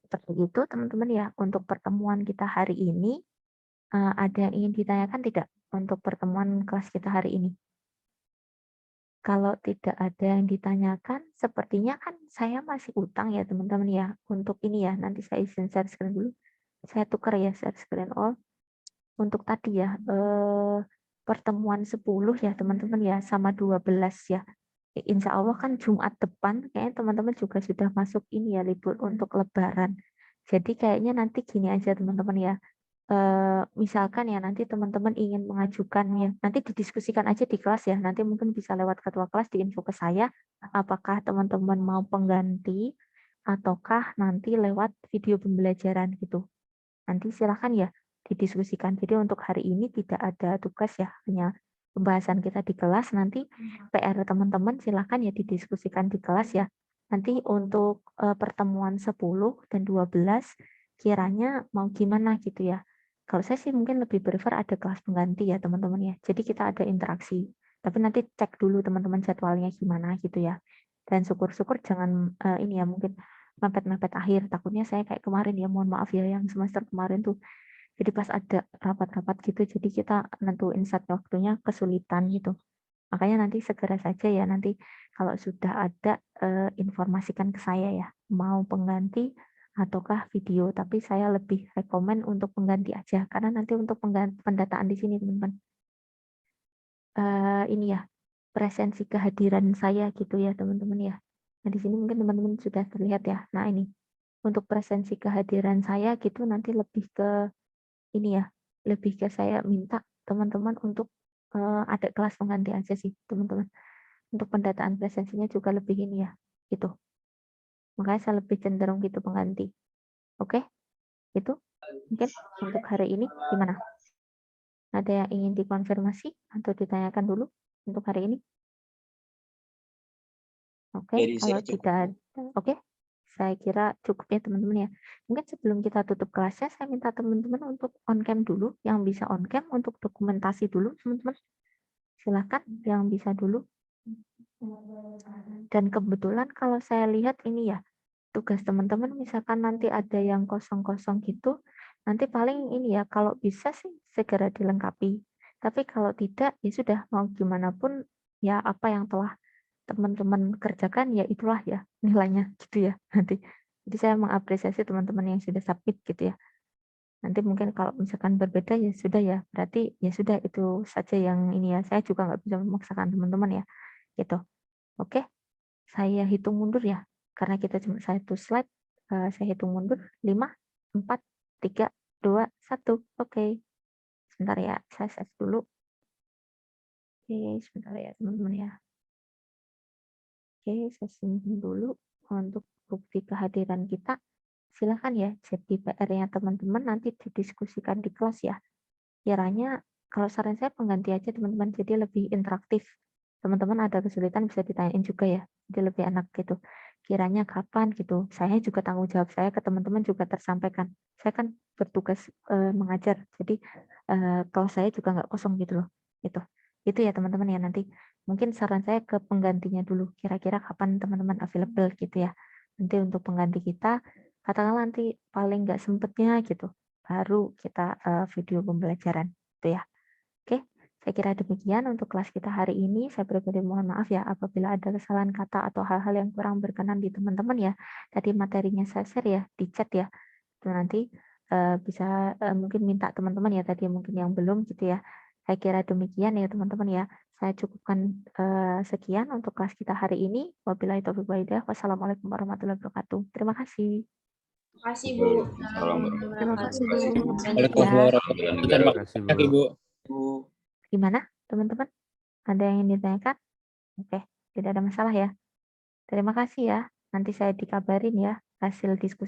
Seperti itu teman-teman ya untuk pertemuan kita hari ini. Ada yang ingin ditanyakan tidak untuk pertemuan kelas kita hari ini? Kalau tidak ada yang ditanyakan, sepertinya kan saya masih utang ya teman-teman ya. Untuk ini ya, nanti saya izin share screen dulu. Saya tukar ya share screen all. Untuk tadi ya, pertemuan 10 ya teman-teman ya, sama 12 ya. Insya Allah kan Jumat depan, kayaknya teman-teman juga sudah masuk ini ya, libur untuk Lebaran. Jadi kayaknya nanti gini aja teman-teman ya. Misalkan ya nanti teman-teman ingin mengajukan ya, nanti didiskusikan aja di kelas ya, nanti mungkin bisa lewat ketua kelas diinfo ke saya, apakah teman-teman mau pengganti ataukah nanti lewat video pembelajaran gitu. Nanti silahkan ya didiskusikan. Jadi untuk hari ini tidak ada tugas ya, hanya pembahasan kita di kelas, nanti PR teman-teman silahkan ya didiskusikan di kelas ya. Nanti untuk pertemuan 10 dan 12 kiranya mau gimana gitu ya. Kalau saya sih mungkin lebih prefer ada kelas pengganti ya teman-teman ya. Jadi kita ada interaksi. Tapi nanti cek dulu teman-teman jadwalnya gimana gitu ya. Dan syukur-syukur jangan ini ya mungkin mepet-mepet akhir. Takutnya saya kayak kemarin ya, mohon maaf ya yang semester kemarin tuh. Jadi pas ada rapat-rapat gitu, jadi kita nentuin set waktunya kesulitan gitu. Makanya nanti segera saja ya nanti kalau sudah ada informasikan ke saya ya, mau pengganti ataukah video, tapi saya lebih rekomen untuk pengganti aja karena nanti untuk pendataan di sini teman-teman ini ya presensi kehadiran saya gitu ya teman-teman ya. Nah di sini mungkin teman-teman sudah terlihat ya. Nah ini untuk presensi kehadiran saya gitu nanti lebih ke ini ya, lebih ke saya minta teman-teman untuk ada kelas pengganti aja sih teman-teman. Untuk pendataan presensinya juga lebih ini ya, gitu. Makanya saya lebih cenderung gitu pengganti. Oke, itu mungkin untuk hari ini gimana? Ada yang ingin dikonfirmasi atau ditanyakan dulu untuk hari ini? Oke, Jadi kalau saya cukup. tidak ada, oke. Saya kira cukup ya teman-teman ya. Mungkin sebelum kita tutup kelasnya, saya minta teman-teman untuk on cam dulu, yang bisa on cam untuk dokumentasi dulu teman-teman. Silakan yang bisa dulu. Dan kebetulan kalau saya lihat ini ya, tugas teman-teman misalkan nanti ada yang kosong-kosong gitu, nanti paling ini ya, kalau bisa sih segera dilengkapi. Tapi kalau tidak, ya sudah mau gimana pun ya apa yang telah teman-teman kerjakan ya itulah ya nilainya gitu ya nanti. Jadi saya mengapresiasi teman-teman yang sudah submit gitu ya. Nanti mungkin kalau misalkan berbeda ya sudah ya, berarti ya sudah itu saja yang ini ya. Saya juga nggak bisa memaksakan teman-teman ya, gitu. Oke, saya hitung mundur ya, karena kita cuma satu slide. Saya hitung mundur 5, 4, 3, 2, 1. Oke, sebentar ya, saya save dulu. Oke, sebentar ya teman-teman ya. Oke, saya simpan dulu untuk bukti kehadiran kita. Silahkan ya, jadi PR-nya teman-teman nanti didiskusikan di kelas ya. Kiranya kalau saran saya pengganti aja teman-teman, jadi lebih interaktif. Teman-teman ada kesulitan bisa ditanyain juga ya, jadi lebih enak gitu. Kiranya kapan gitu, saya juga tanggung jawab saya ke teman-teman juga tersampaikan. Saya kan bertugas mengajar, jadi kelas saya juga nggak kosong gitu loh. Itu ya teman-teman ya nanti. Mungkin saran saya ke penggantinya dulu, kira-kira kapan teman-teman available gitu ya. Nanti untuk pengganti kita, katakanlah nanti paling nggak sempetnya gitu, baru kita video pembelajaran itu ya. Oke, saya kira demikian untuk kelas kita hari ini. Saya pribadi mohon maaf ya apabila ada kesalahan kata atau hal-hal yang kurang berkenan di teman-teman ya. Tadi materinya saya share ya di chat ya. Itu nanti bisa mungkin minta teman-teman ya tadi mungkin yang belum gitu ya. Saya kira demikian ya teman-teman ya. Saya cukupkan sekian untuk kelas kita hari ini. Wabillahi taufiq wal hidayah. Wassalamualaikum warahmatullahi wabarakatuh. Terima kasih. Terima kasih Bu. Terima kasih Bu. Ya. Terima kasih Bu. Gimana teman-teman? Ada yang ingin ditanyakan? Oke, tidak ada masalah ya. Terima kasih ya. Nanti saya dikabarin ya hasil diskusi.